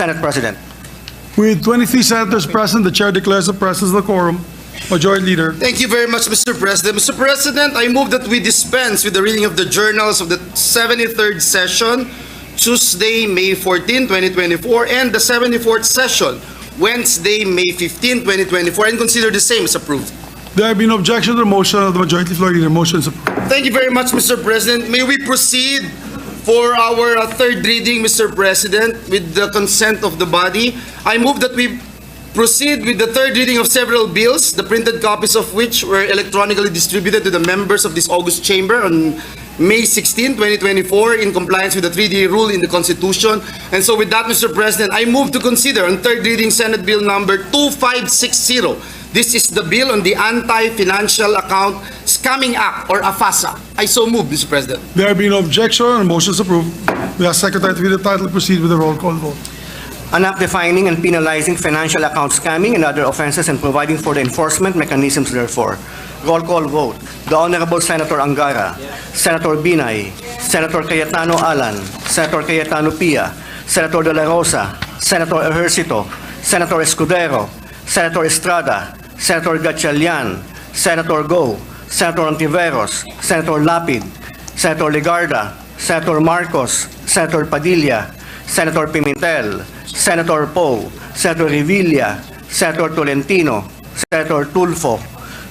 Senate President. With 23 senators present, the chair declares the presence of the quorum. Majority Leader. Thank you very much, Mr. President. Mr. President, I move that we dispense with the reading of the journals of the 73rd session, Tuesday, May 14, 2024, and the 74th session, Wednesday, May 15, 2024, and consider the same as approved. There have been no objection to the motion of the Majority Floor Leader. Motion is approved. Thank you very much, Mr. President. May we proceed for our third reading, Mr. President, with the consent of the body. I move that we proceed with the third reading of several bills, the printed copies of which were electronically distributed to the members of this August chamber on May 16, 2024, in compliance with the 3-day rule in the Constitution. And so with that, Mr. President, I move to consider on third reading Senate Bill number 2560. This is the bill on the Anti-Financial Account Scamming Act, or AFASA. I so move, Mr. President. There have been no objection and motion is approved. We ask Secretary to read the title. Proceed with the roll call vote. An act defining and penalizing financial account scamming and other offenses and providing for the enforcement mechanisms therefore. Roll call vote. The Honorable Senator Angara, Senator Binay, Senator Cayetano Alan, Senator Cayetano Pia, Senator De La Rosa, Senator Ejercito, Senator Escudero, Senator Estrada, Senator Gatchalian, Senator Go, Senator Ontiveros, Senator Lapid, Senator Legarda, Senator Marcos, Senator Padilla, Senator Pimentel, Senator Poe, Senator Revilla, Senator Tolentino, Senator Tulfo,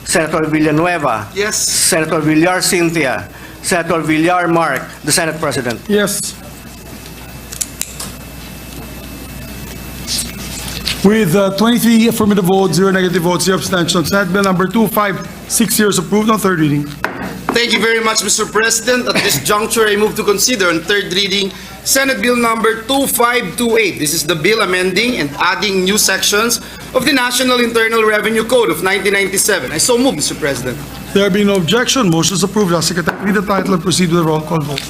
Senator Villanueva, Yes. Senator Villar Cynthia, Senator Villar Mark, the Senate President. Yes. With 23 affirmative votes, 0 negative votes, 0 abstentions, Senate Bill number 2560 is approved on third reading. Thank you very much, Mr. President. At this juncture, I move to consider on third reading Senate Bill number 2528. This is the bill amending and adding new sections of the National Internal Revenue Code of 1997. I so move, Mr. President. There have been no objection. Motion is approved. Ask Secretary to read the title and proceed with the roll call vote.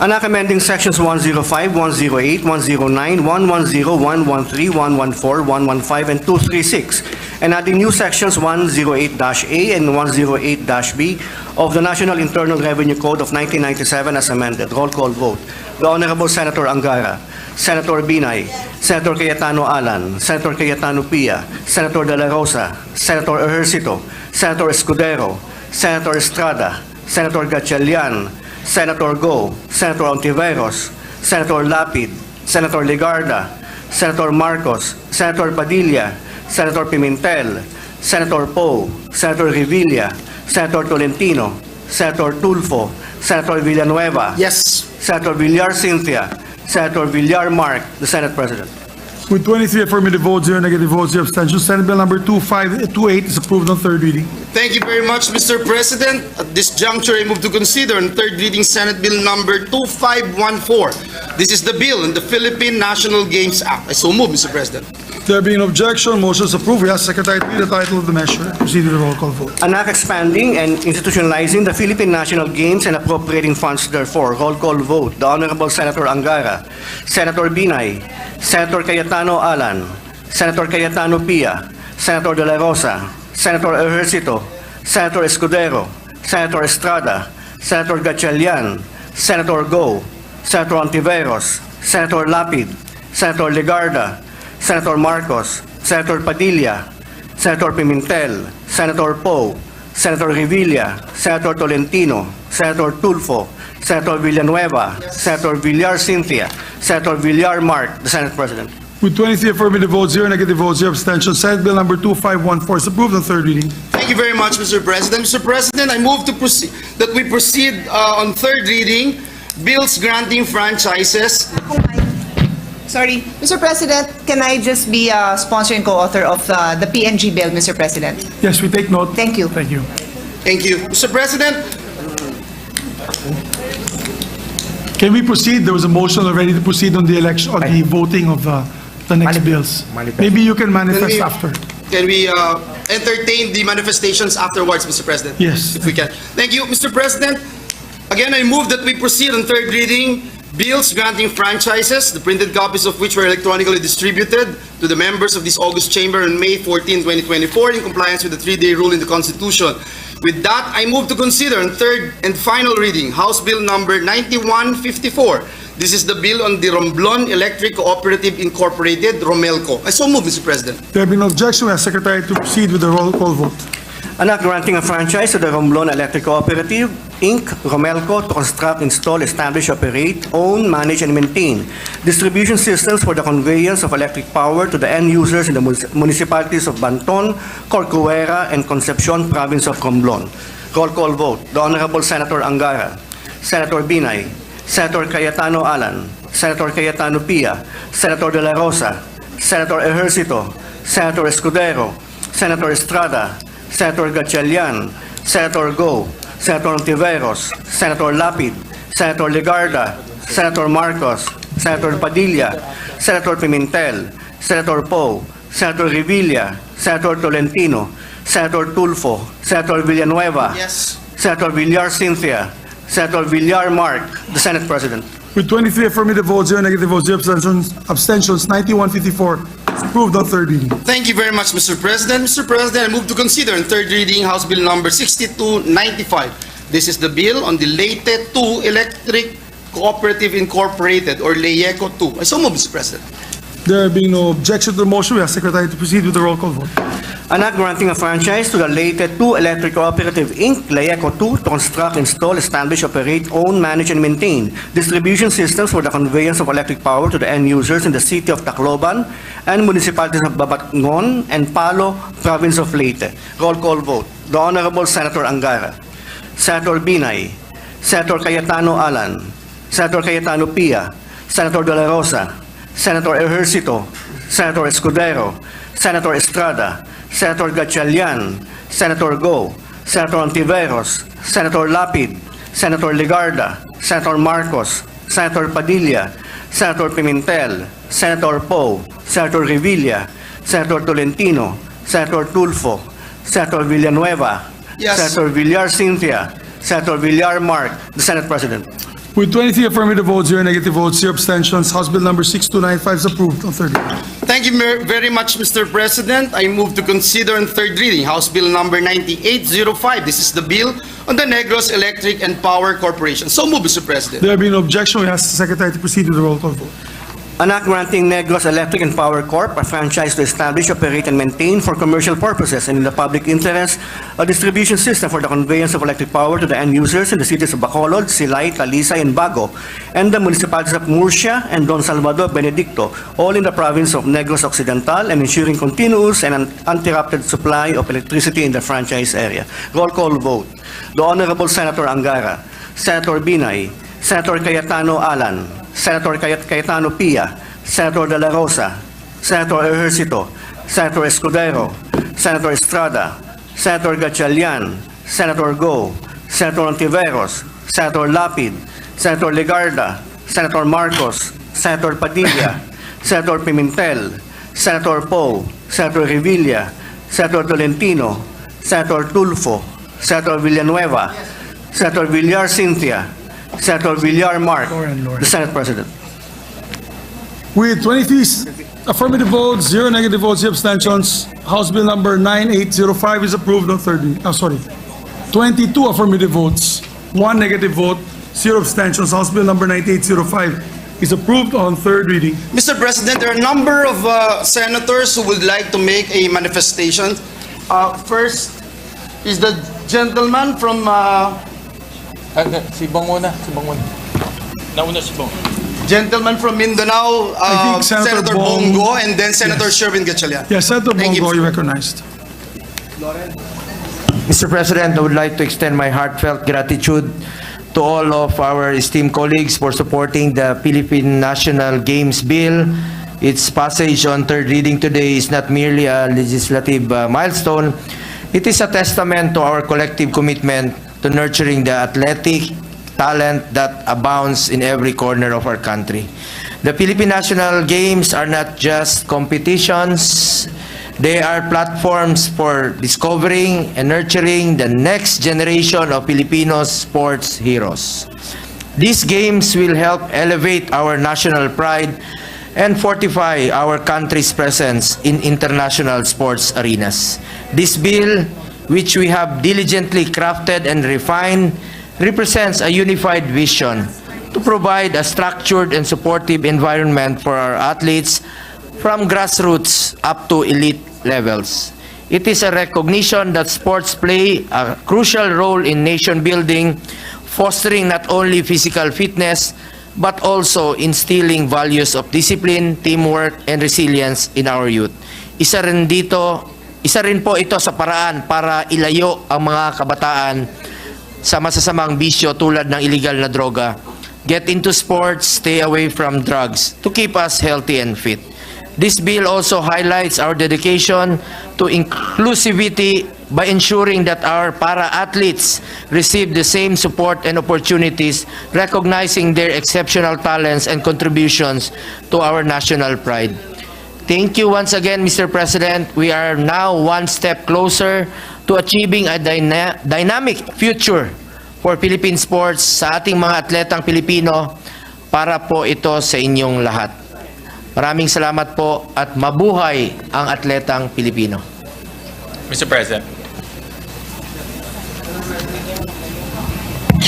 An act amending sections 105, 108, 109, 110, 113, 114, 115, and 236, and adding new sections 108-A and 108-B of the National Internal Revenue Code of 1997 as amended. Roll call vote. The Honorable Senator Angara, Senator Binay, Senator Cayetano Alan, Senator Cayetano Pia, Senator De La Rosa, Senator Ejercito, Senator Escudero, Senator Estrada, Senator Gatchalian, Senator Go, Senator Ontiveros, Senator Lapid, Senator Legarda, Senator Marcos, Senator Padilla, Senator Pimentel, Senator Poe, Senator Revilla, Senator Tolentino, Senator Tulfo, Senator Villanueva, Yes. Senator Villar Cynthia, Senator Villar Mark, the Senate President. With 23 affirmative votes, 0 negative votes, 0 abstentions, Senate Bill number 2528 is approved on third reading. Thank you very much, Mr. President. At this juncture, I move to consider on third reading Senate Bill number 2514. This is the bill in the Philippine National Games Act. I so move, Mr. President. There being no objection, motion is approved. We ask Secretary to read the title of the measure. Proceed with the roll call vote. An act expanding and institutionalizing the Philippine National Games and appropriating funds therefore. Roll call vote. The Honorable Senator Angara, Senator Binay, Senator Cayetano Alan, Senator Cayetano Pia, Senator De La Rosa, Senator Ejercito, Senator Escudero, Senator Estrada, Senator Gatchalian, Senator Go, Senator Ontiveros, Senator Lapid, Senator Legarda, Senator Marcos, Senator Padilla, Senator Pimentel, Senator Poe, Senator Revilla, Senator Tolentino, Senator Tulfo, Senator Villanueva, Senator Villar Cynthia, Senator Villar Mark, the Senate President. With 23 affirmative votes, 0 negative votes, 0 abstentions, Senate Bill number 2514 is approved on third reading. Thank you very much, Mr. President. Mr. President, I move to proceed that we proceed on third reading bills granting franchises. Sorry, Mr. President, can I just be a sponsor and co-author of the PNG bill, Mr. President? Yes, we take note. Thank you. Thank you. Thank you. Mr. President, Can we proceed? There was a motion already to proceed on the election, on the voting of the next bills. Maybe you can manifest after. can we entertain the manifestations afterwards, Mr. President? Yes. If we can. Thank you, Mr. President. Again, I move that we proceed on third reading bills granting franchises, the printed copies of which were electronically distributed to the members of this August chamber on May 14, 2024, in compliance with the 3-day rule in the Constitution. With that, I move to consider on third and final reading House Bill number 9154. This is the bill on the Romblon Electric Cooperative Incorporated, Romelco. I so move, Mr. President. There being no objection, we ask Secretary to proceed with the roll call vote. An act granting a franchise to the Romblon Electric Cooperative, Inc., Romelco, to construct, install, establish, operate, own, manage, and maintain distribution systems for the conveyance of electric power to the end users in the municipalities of Banton, Corcuera, and Concepcion, province of Romblon. Roll call vote. The Honorable Senator Angara, Senator Binay, Senator Cayetano Alan, Senator Cayetano Pia, Senator De La Rosa, Senator Ejercito, Senator Escudero, Senator Estrada, Senator Gatchalian, Senator Go, Senator Ontiveros, Senator Lapid, Senator Legarda, Senator Marcos, Senator Padilla, Senator Pimentel, Senator Poe, Senator Revilla, Senator Tolentino, Senator Tulfo, Senator Villanueva, Yes. Senator Villar Cynthia, Senator Villar Mark, the Senate President. With 23 affirmative votes, 0 negative votes, 0 abstentions, 9154 is approved on third reading. Thank you very much, Mr. President. Mr. President, I move to consider on third reading House Bill number 6295. This is the bill on the Leyte 2 Electric Cooperative Incorporated, or LEIECO 2. I so move, Mr. President. There being no objection to the motion, we ask Secretary to proceed with the roll call vote. An act granting a franchise to the Leyte 2 Electric Cooperative, Inc., LEIECO 2, to construct, install, establish, operate, own, manage, and maintain distribution systems for the conveyance of electric power to the end users in the city of Tacloban and municipalities of Babatngon and Palo, province of Leyte. Roll call vote. The Honorable Senator Angara, Senator Binay, Senator Cayetano Alan, Senator Cayetano Pia, Senator De La Rosa, Senator Ejercito, Senator Escudero, Senator Estrada, Senator Gatchalian, Senator Go, Senator Ontiveros, Senator Lapid, Senator Legarda, Senator Marcos, Senator Padilla, Senator Pimentel, Senator Poe, Senator Revilla, Senator Tolentino, Senator Tulfo, Senator Villanueva, Yes. Senator Villar Cynthia, Senator Villar Mark, the Senate President. With 23 affirmative votes, 0 negative votes, 0 abstentions, House Bill number 6295 is approved on third reading. Thank you very much, Mr. President. I move to consider on third reading House Bill number 9805. This is the bill on the Negros Electric and Power Corporation. So move, Mr. President. There being no objection, we ask the Secretary to proceed with the roll call vote. An act granting Negros Electric and Power Corp. a franchise to establish, operate, and maintain for commercial purposes and in the public interest a distribution system for the conveyance of electric power to the end users in the cities of Bacolod, Silay, Talisay, and Bago, and the municipalities of Murcia and Don Salvador Benedicto, all in the province of Negros Occidental, and ensuring continuous and uninterrupted supply of electricity in the franchise area. Roll call vote. The Honorable Senator Angara, Senator Binay, Senator Cayetano Alan, Senator Cayetano Pia, Senator De La Rosa, Senator Ejercito, Senator Escudero, Senator Estrada, Senator Gatchalian, Senator Go, Senator Ontiveros, Senator Lapid, Senator Legarda, Senator Marcos, Senator Padilla, Senator Pimentel, Senator Poe, Senator Revilla, Senator Tolentino, Senator Tulfo, Senator Villanueva, Senator Villar Cynthia, Senator Villar Mark, the Senate President. With 23 affirmative votes, 0 negative votes, 0 abstentions, House Bill number 9805 is approved on third reading. 22 affirmative votes, 1 negative vote, 0 abstentions, House Bill number 9805 is approved on third reading. Mr. President, there are a number of senators who would like to make a manifestation. First is the gentleman from Si Bong muna, si Bong muna. Nauna si Bong. gentleman from Mindanao, I think Senator Bong- Bongo, and then Senator Yes. Sherwin Gatchalian. Yes, Senator Thank you, Bongo, Mr. you recognized. Mr. President, I would like to extend my heartfelt gratitude to all of our esteemed colleagues for supporting the Philippine National Games Bill. Its passage on third reading today is not merely a legislative milestone. It is a testament to our collective commitment to nurturing the athletic talent that abounds in every corner of our country. The Philippine National Games are not just competitions. They are platforms for discovering and nurturing the next generation of Filipino sports heroes. These games will help elevate our national pride and fortify our country's presence in international sports arenas. This bill which we have diligently crafted and refined, represents a unified vision to provide a structured and supportive environment for our athletes from grassroots up to elite levels. It is a recognition that sports play a crucial role in nation building, fostering not only physical fitness, but also instilling values of discipline, teamwork, and resilience in our youth. Isa rin po ito sa paraan para ilayo ang mga kabataan sa masasamang bisyo tulad ng illegal na droga. Get into sports, stay away from drugs to keep us healthy and fit. This bill also highlights our dedication to inclusivity by ensuring that our para-athletes receive the same support and opportunities, recognizing their exceptional talents and contributions to our national pride. Thank you once again, Mr. President. We are now one step closer to achieving a dynamic future for Philippine sports sa ating mga atletang Pilipino, para po ito sa inyong lahat. Maraming salamat po at mabuhay ang atletang Pilipino. Mr. President.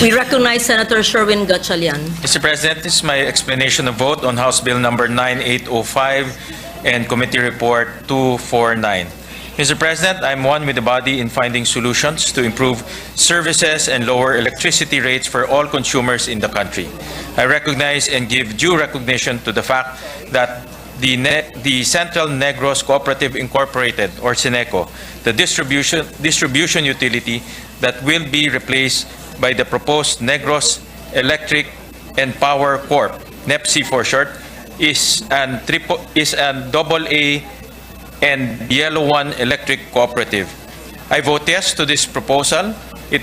We recognize Senator Sherwin Gatchalian. Mr. President, this is my explanation of vote on House Bill number 9805 and Committee Report 249. Mr. President, I'm one with the body in finding solutions to improve services and lower electricity rates for all consumers in the country. I recognize and give due recognition to the fact that the Central Negros Cooperative Incorporated, or Seneco, the distribution utility that will be replaced by the proposed Negros Electric and Power Corp, NEPC for short, is an AA and Yellow One Electric Cooperative. I vote yes to this proposal. I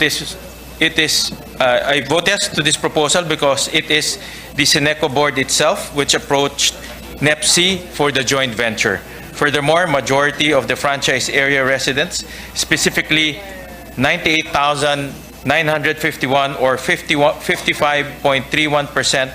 vote yes to this proposal because it is the Seneco board itself which approached NEPC for the joint venture. Furthermore, majority of the franchise area residents, specifically 98,951 or 55.31%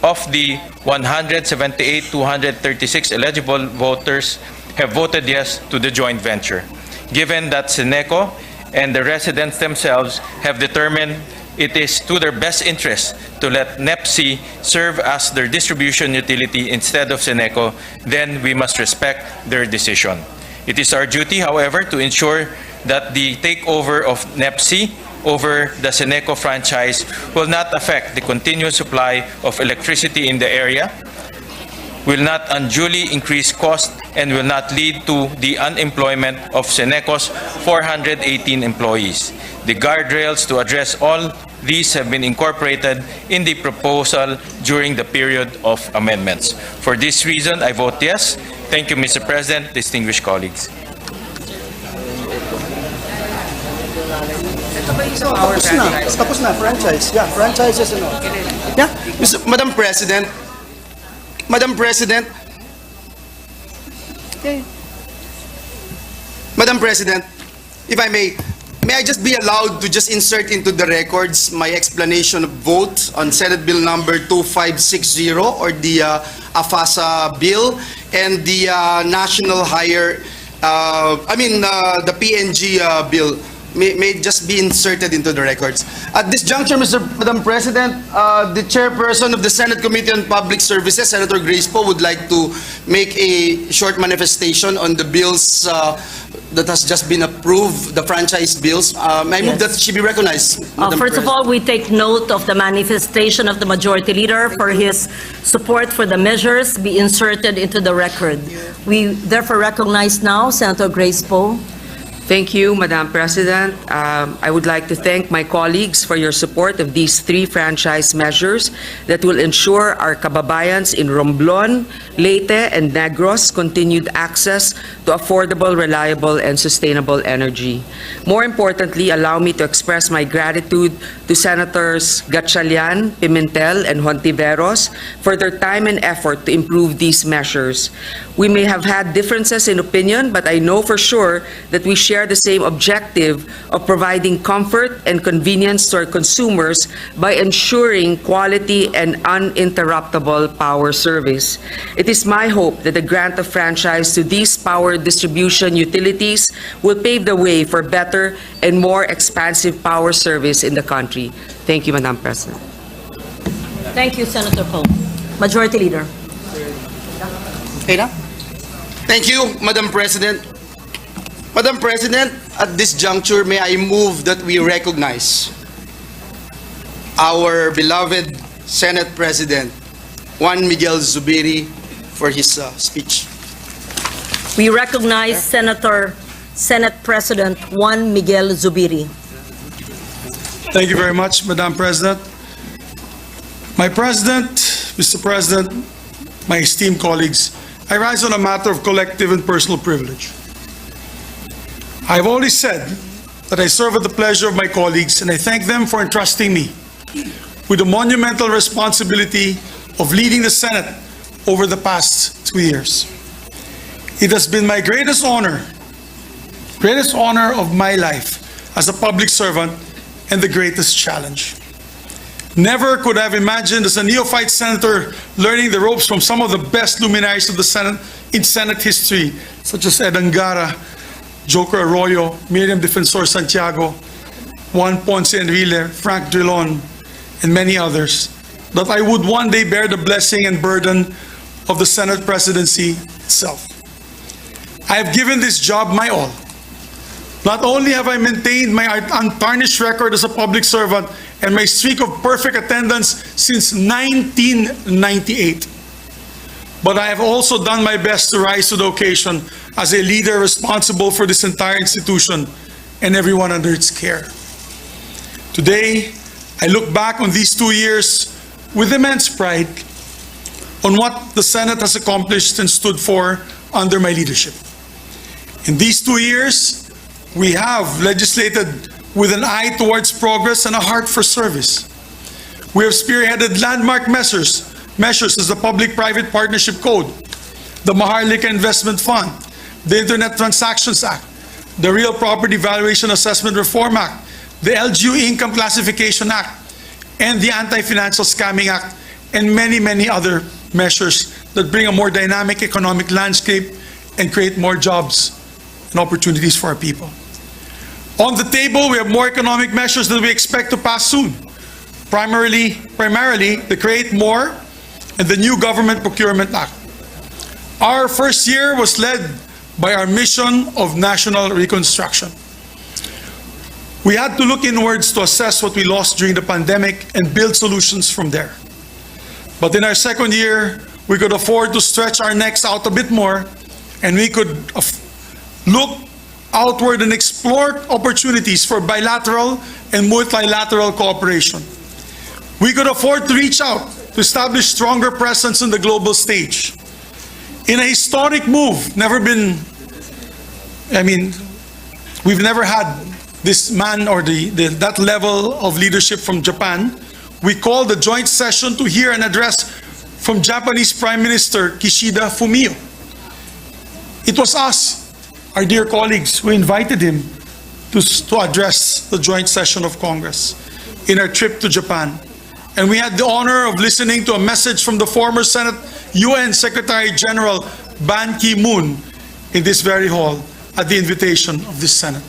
of the 178,236 eligible voters have voted yes to the joint venture. Given that Seneco and the residents themselves have determined it is to their best interest to let NEPC serve as their distribution utility instead of Seneco, then we must respect their decision. It is our duty, however, to ensure that the takeover of NEPC over the Seneco franchise will not affect the continuous supply of electricity in the area, will not unduly increase cost, and will not lead to the unemployment of Seneco's 418 employees. The guardrails to address all these have been incorporated in the proposal during the period of amendments. For this reason, I vote yes. Thank you, Mr. President, distinguished colleagues. Tapos na, franchise. Yeah, franchises and all. Yeah, Madam President, if I may I just be allowed to just insert into the records my explanation of vote on Senate Bill number 2560, or the AFASA bill, and the National Higher, the PNG bill. May just be inserted into the records. At this juncture, Madam President, the chairperson of the Senate Committee on Public Services, Senator Grace Poe, would like to make a short manifestation on the bills that has just been approved, the franchise bills. I move that she be recognized. First of all, we take note of the manifestation of the Majority Leader for his support for the measures be inserted into the record. We therefore recognize now Senator Grace Poe. Thank you, Madam President. I would like to thank my colleagues for your support of these three franchise measures that will ensure our kababayans in Romblon, Leyte, and Negros continued access to affordable, reliable, and sustainable energy. More importantly, allow me to express my gratitude to Senators Gatchalian, Pimentel, and Hontiveros for their time and effort to improve these measures. We may have had differences in opinion, but I know for sure that we share the same objective of providing comfort and convenience to our consumers by ensuring quality and uninterruptible power service. It It is my hope that the grant of franchise to these power distribution utilities will pave the way for better and more expansive power service in the country. Thank you, Madam President. Thank you, Senator Poe. Majority Leader. Okay na? Thank you, Madam President. Madam President, at this juncture, may I move that we recognize our beloved Senate President, Juan Miguel Zubiri, for his speech. We recognize Senate President Juan Miguel Zubiri. Thank you very much, Madam President. My President, Mr. President, my esteemed colleagues, I rise on a matter of collective and personal privilege. I've always said that I serve at the pleasure of my colleagues, and I thank them for entrusting me with the monumental responsibility of leading the Senate over the past 2 years. It has been my greatest honor of my life as a public servant and the greatest challenge. Never could I have imagined as a neophyte senator learning the ropes from some of the best luminaries of the Senate in Senate history, such as Ed Angara, Joker Arroyo, Miriam Defensor Santiago, Juan Ponce Enrile, Frank Drilon, and many others, that I would one day bear the blessing and burden of the Senate presidency itself. I have given this job my all. Not only have I maintained my untarnished record as a public servant and my streak of perfect attendance since 1998, but I have also done my best to rise to the occasion as a leader responsible for this entire institution and everyone under its care. Today, I look back on these 2 years with immense pride on what the Senate has accomplished and stood for under my leadership. In these 2 years, we have legislated with an eye towards progress and a heart for service. We have spearheaded landmark measures as the Public-Private Partnership Code, the Maharlika Investment Fund, the Internet Transactions Act, the Real Property Valuation Assessment Reform Act, the LGU Income Classification Act, and the Anti-Financial Scamming Act, and many, many other measures that bring a more dynamic economic landscape and create more jobs and opportunities for our people. On the table, we have more economic measures that we expect to pass soon. Primarily the Create More and the new Government Procurement Act. Our first year was led by our mission of national reconstruction. We had to look inwards to assess what we lost during the pandemic and build solutions from there. But in our second year, we could afford to stretch our necks out a bit more, and we could look outward and explore opportunities for bilateral and multilateral cooperation. We could afford to reach out to establish stronger presence on the global stage. In a historic move, we've never had this man or that level of leadership from Japan. We called the joint session to hear an address from Japanese Prime Minister Kishida Fumio. It was us, our dear colleagues, who invited him to address the joint session of Congress in our trip to Japan. And we had the honor of listening to a message from the former Senate UN Secretary General Ban Ki-moon in this very hall at the invitation of this Senate.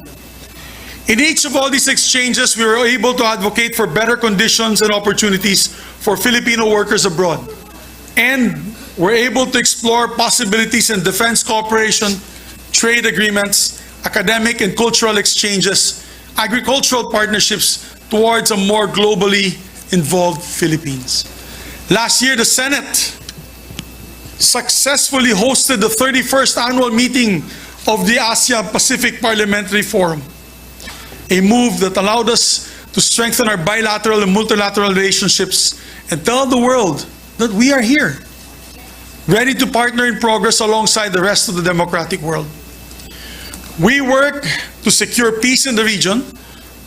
In each of all these exchanges, we were able to advocate for better conditions and opportunities for Filipino workers abroad. And we're able to explore possibilities in defense cooperation, trade agreements, academic and cultural exchanges, agricultural partnerships towards a more globally involved Philippines. Last year, the Senate successfully hosted the 31st annual meeting of the Asia-Pacific Parliamentary Forum, a move that allowed us to strengthen our bilateral and multilateral relationships and tell the world that we are here, ready to partner in progress alongside the rest of the democratic world. We work to secure peace in the region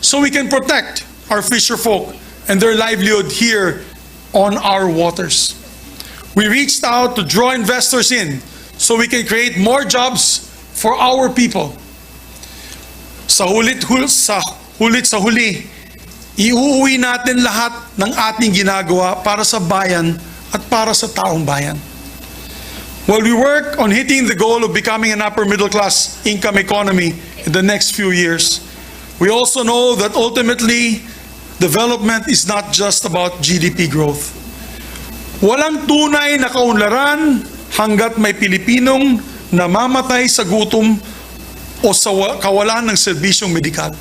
so we can protect our fisher folk and their livelihood here on our waters. We reached out to draw investors in so we can create more jobs for our people. Sa huli, iuuwi natin lahat ng ating ginagawa para sa bayan at para sa taong bayan. while we work on hitting the goal of becoming an upper middle class income economy in the next few years, we also know that ultimately, development is not just about GDP growth. Walang tunay na kaunlaran hanggat may Pilipinong namamatay sa gutom o sa kawalan ng serbisyong medikal.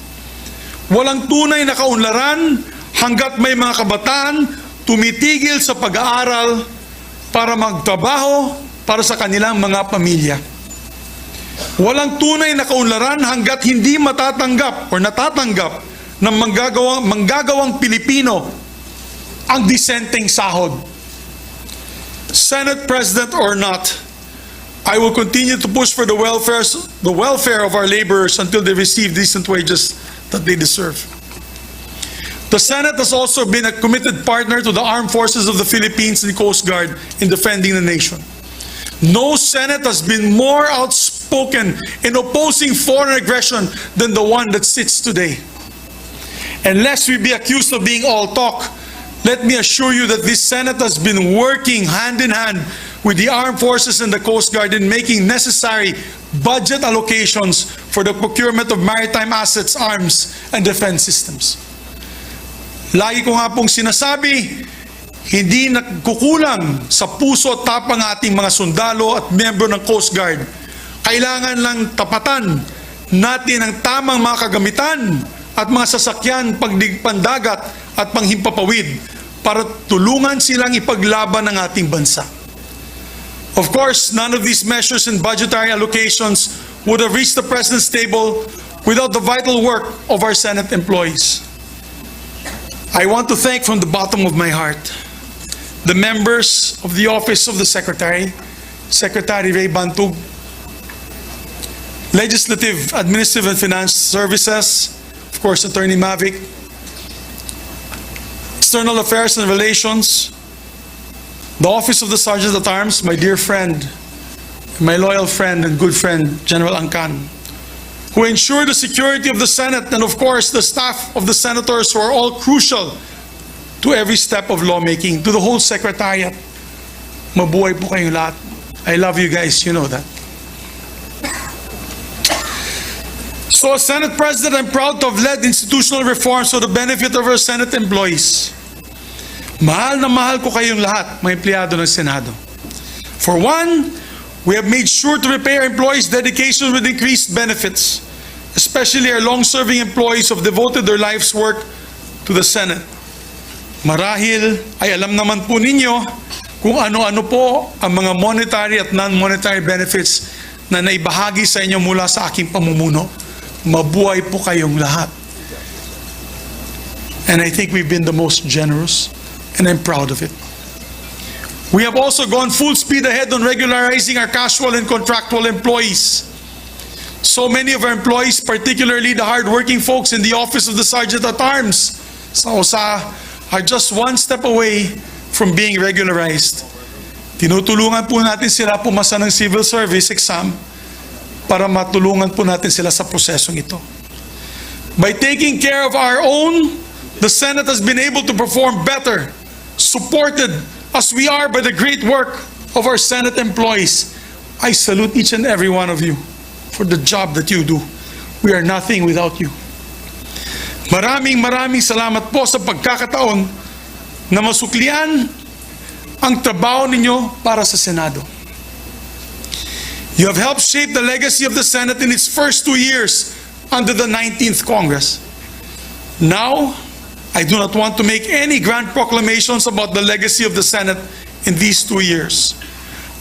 Walang tunay na kaunlaran hanggat may mga kabataan tumitigil sa pag-aaral para magtrabaho para sa kanilang mga pamilya. Walang tunay na kaunlaran hanggat hindi matatanggap o natatanggap ng manggagawang Pilipino ang disenteng sahod. Senate President or not, I will continue to push for the welfare of our laborers until they receive decent wages that they deserve. The Senate has also been a committed partner to the armed forces of the Philippines and Coast Guard in defending the nation. No Senate has been more outspoken in opposing foreign aggression than the one that sits today. And lest we be accused of being all talk, let me assure you that this Senate has been working hand in hand with the armed forces and the Coast Guard in making necessary budget allocations for the procurement of maritime assets, arms, and defense systems. Lagi ko nga pong sinasabi, hindi nagkukulang sa puso at tapang ating mga sundalo at miyembro ng Coast Guard. Kailangan lang tapatan natin ang tamang mga kagamitan at mga sasakyan pagdigpandagat at panghimpapawid para tulungan silang ipaglaban ng ating bansa. Of course, none of these measures and budgetary allocations would have reached the President's table without the vital work of our Senate employees. I want to thank from the bottom of my heart the members of the Office of the Secretary, Secretary Ray Bantug, Legislative, Administrative and Finance Services, of course, Attorney Mavic, External Affairs and Relations, the Office of the Sergeant at Arms, my dear friend, my loyal friend and good friend, General Angkan, who ensure the security of the Senate, and of course, the staff of the senators who are all crucial to every step of lawmaking, to the whole Secretariat. Mabuhay po kayong lahat. I love you guys, you know that. So as Senate President, I'm proud to have led institutional reforms for the benefit of our Senate employees. Mahal na mahal ko kayong lahat, mga empleyado ng Senado. For one, we have made sure to repay our employees' dedication with increased benefits, especially our long-serving employees who have devoted their life's work to the Senate. Marahil ay alam naman po ninyo kung ano-ano po ang mga monetary at non-monetary benefits na naibahagi sa inyo mula sa aking pamumuno. Mabuhay po kayong lahat. And I think we've been the most generous, and I'm proud of it. We have also gone full speed ahead on regularizing our casual and contractual employees. So many of our employees, particularly the hardworking folks in the Office of the Sergeant at Arms, sa OSA, are just one step away from being regularized. Tinutulungan po natin sila pumasa ng civil service exam para matulungan po natin sila sa prosesong ito. By taking care of our own, the Senate has been able to perform better, supported as we are by the great work of our Senate employees. I salute each and every one of you for the job that you do. We are nothing without you. Maraming salamat po sa pagkakataon na masuklian ang trabaho ninyo para sa Senado. You have helped shape the legacy of the Senate in its first 2 years under the 19th Congress. Now, I do not want to make any grand proclamations about the legacy of the Senate in these 2 years.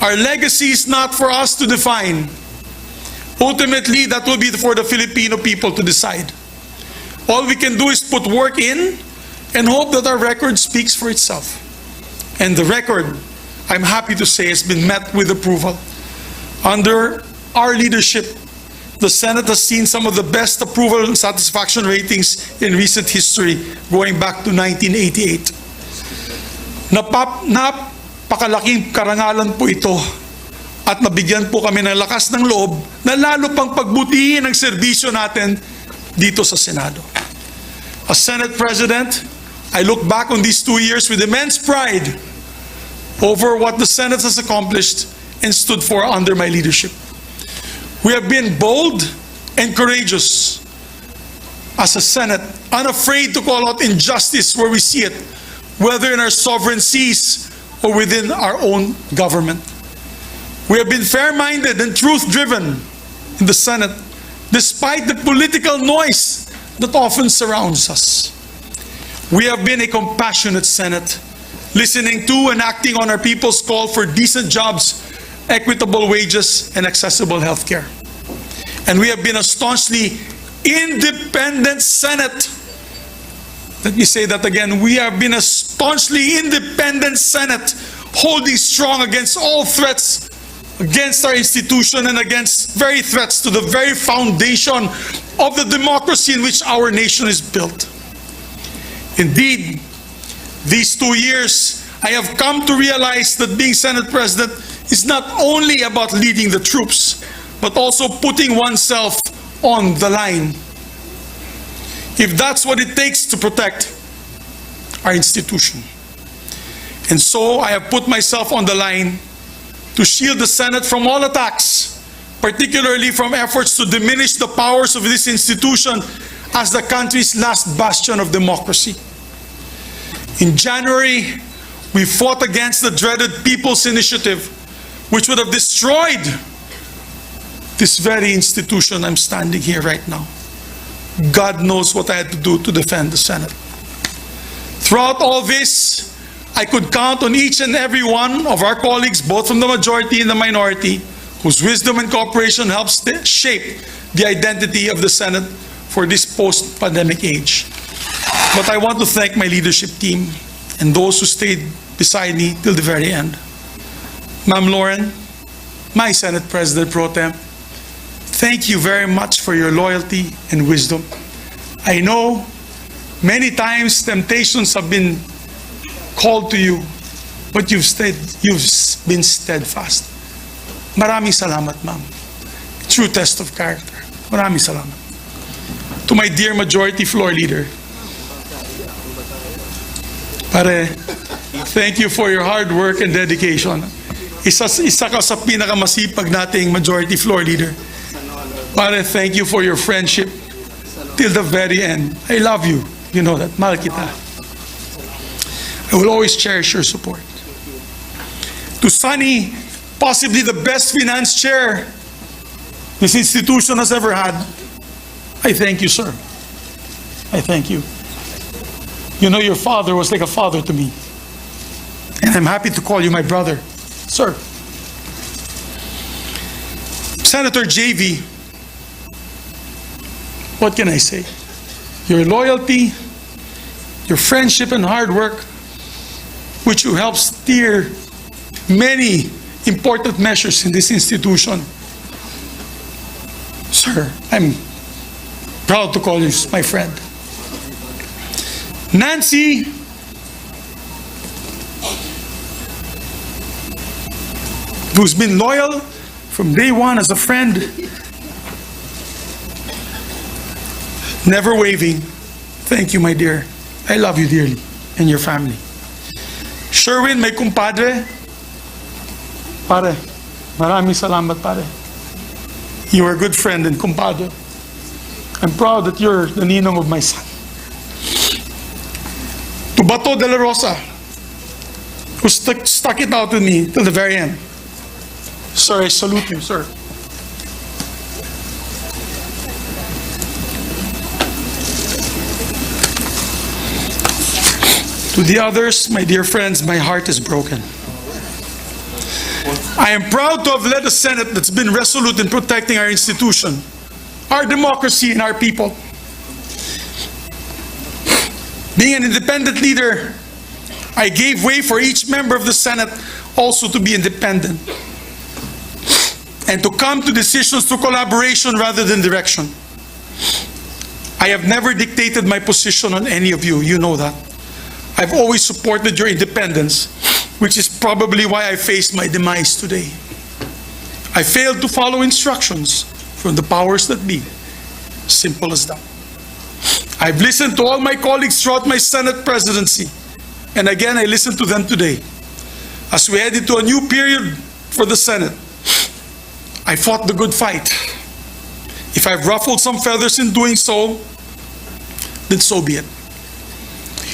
Our legacy is not for us to define. Ultimately, that will be for the Filipino people to decide. All we can do is put work in and hope that our record speaks for itself. And the record, I'm happy to say, has been met with approval. Under our leadership, the Senate has seen some of the best approval and satisfaction ratings in recent history, going back to 1988. Napakalaking karangalan po ito at nabigyan po kami ng lakas ng loob na lalo pang pagbutihin ang serbisyo natin dito sa Senado. As Senate President, I look back on these 2 years with immense pride over what the Senate has accomplished and stood for under my leadership. We have been bold and courageous as a Senate, unafraid to call out injustice where we see it, whether in our sovereign seas or within our own government. We have been fair-minded and truth-driven in the Senate, despite the political noise that often surrounds us. We have been a compassionate Senate, listening to and acting on our people's call for decent jobs, equitable wages, and accessible health care. And we have been a staunchly independent Senate. Let me say that again. We have been a staunchly independent Senate, holding strong against all threats against our institution and against very threats to the very foundation of the democracy in which our nation is built. Indeed, these 2 years, I have come to realize that being Senate President is not only about leading the troops, but also putting oneself on the line. If that's what it takes to protect our institution. And so I have put myself on the line to shield the Senate from all attacks, particularly from efforts to diminish the powers of this institution as the country's last bastion of democracy. In January, we fought against the dreaded People's Initiative, which would have destroyed this very institution I'm standing here right now. God knows what I had to do to defend the Senate. Throughout all this, I could count on each and every one of our colleagues, both from the majority and the minority, whose wisdom and cooperation helps shape the identity of the Senate for this post-pandemic age. But I want to thank my leadership team and those who stayed beside me till the very end. Ma'am Lauren, my Senate President Pro Tem, thank you very much for your loyalty and wisdom. I know many times temptations have been called to you, but you've been steadfast. Maraming salamat, ma'am. True test of character. Maraming salamat. To my dear Majority Floor Leader, pare, thank you for your hard work and dedication. Isa ka sa pinakamasipag nating Majority Floor Leader. Pare, thank you for your friendship till the very end. I love you. You know that. Mahal kita. I will always cherish your support. To Sunny, possibly the best finance chair this institution has ever had, I thank you, sir. I thank you. You know, your father was like a father to me. And I'm happy to call you my brother, sir. Senator JV, what can I say? Your loyalty, your friendship and hard work, which will help steer many important measures in this institution. Sir, I'm proud to call you my friend. Nancy, who's been loyal from day one as a friend, never waving. Thank you, my dear. I love you dearly and your family. Sherwin, my kumpadre. Pare, maraming salamat, pare. You are a good friend and kumpadre. I'm proud that you're the ninong of my son. To Bato de la Rosa, who stuck it out with me till the very end. Sir, I salute you, sir. To the others, my dear friends, my heart is broken. I am proud to have led a Senate that's been resolute in protecting our institution, our democracy, and our people. Being an independent leader, I gave way for each member of the Senate also to be independent and to come to decisions through collaboration rather than direction. I have never dictated my position on any of you. You know that. I've always supported your independence, which is probably why I face my demise today. I failed to follow instructions from the powers that be. Simple as that. I've listened to all my colleagues throughout my Senate presidency, and again I listen to them today. As we head into a new period for the Senate. I fought the good fight. If I've ruffled some feathers in doing so, then so be it.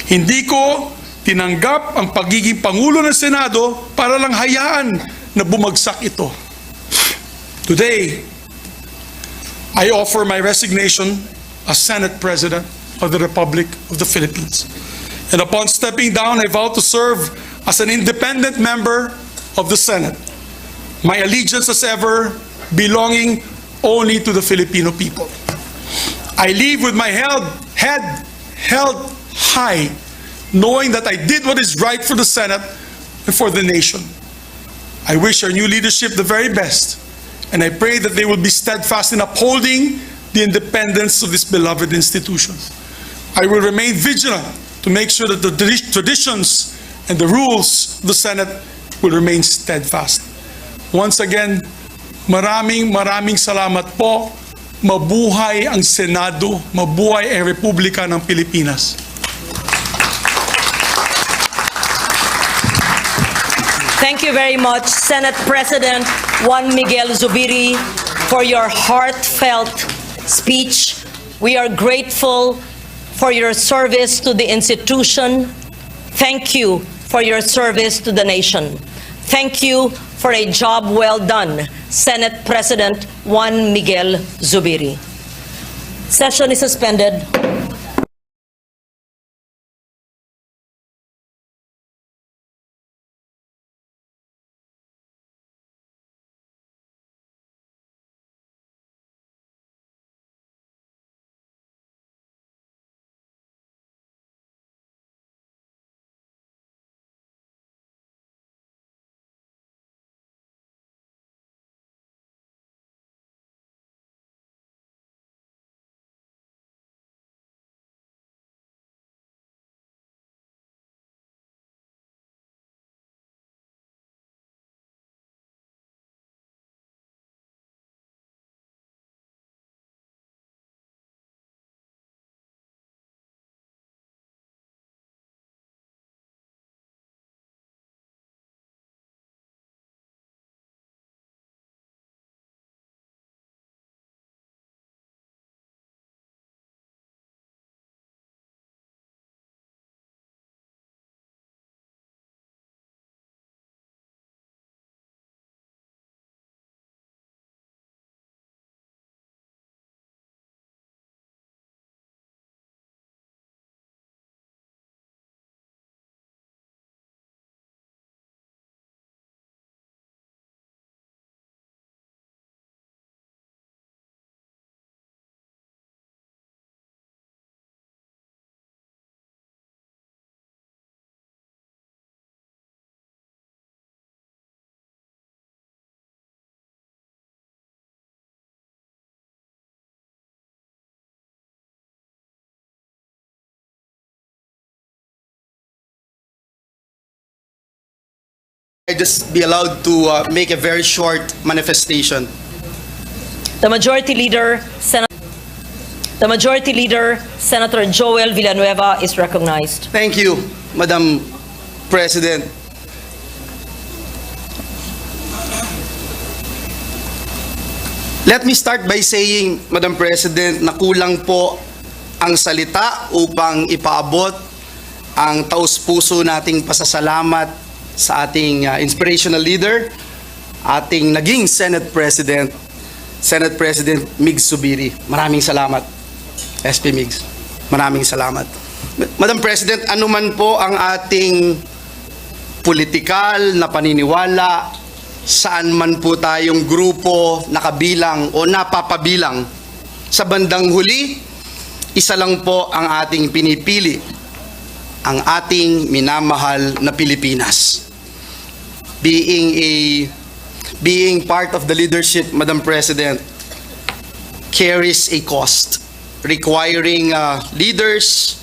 Hindi ko tinanggap ang pagiging Pangulo ng Senado para lang hayaan na bumagsak ito. Today, I offer my resignation as Senate President of the Republic of the Philippines. And upon stepping down, I vow to serve as an independent member of the Senate. My allegiance as ever belonging only to the Filipino people. I leave with my head held high, knowing that I did what is right for the Senate and for the nation. I wish our new leadership the very best, and I pray that they will be steadfast in upholding the independence of this beloved institution. I will remain vigilant to make sure that the traditions and the rules of the Senate will remain steadfast. Once again, maraming salamat po. Mabuhay ang Senado, mabuhay ang Republika ng Pilipinas. Thank you very much, Senate President Juan Miguel Zubiri, for your heartfelt speech. We are grateful for your service to the institution. Thank you for your service to the nation. Thank you for a job well done, Senate President Juan Miguel Zubiri. Session is suspended. I just be allowed to make a very short manifestation. The Majority Leader, Senator Joel Villanueva, is recognized. Thank you, Madam President. Let me start by saying, Madam President, na kulang po ang salita upang ipaabot ang taus-puso nating pasasalamat sa ating inspirational leader, ating naging Senate President Migs Zubiri. Maraming salamat, SP Migs. Maraming salamat. Madam President, ano man po ang ating politikal na paniniwala, saan man po tayong grupo nakabilang o napapabilang, sa bandang huli, isa lang po ang ating pinipili, ang ating minamahal na Pilipinas. Being part of the leadership, Madam President, carries a cost, requiring leaders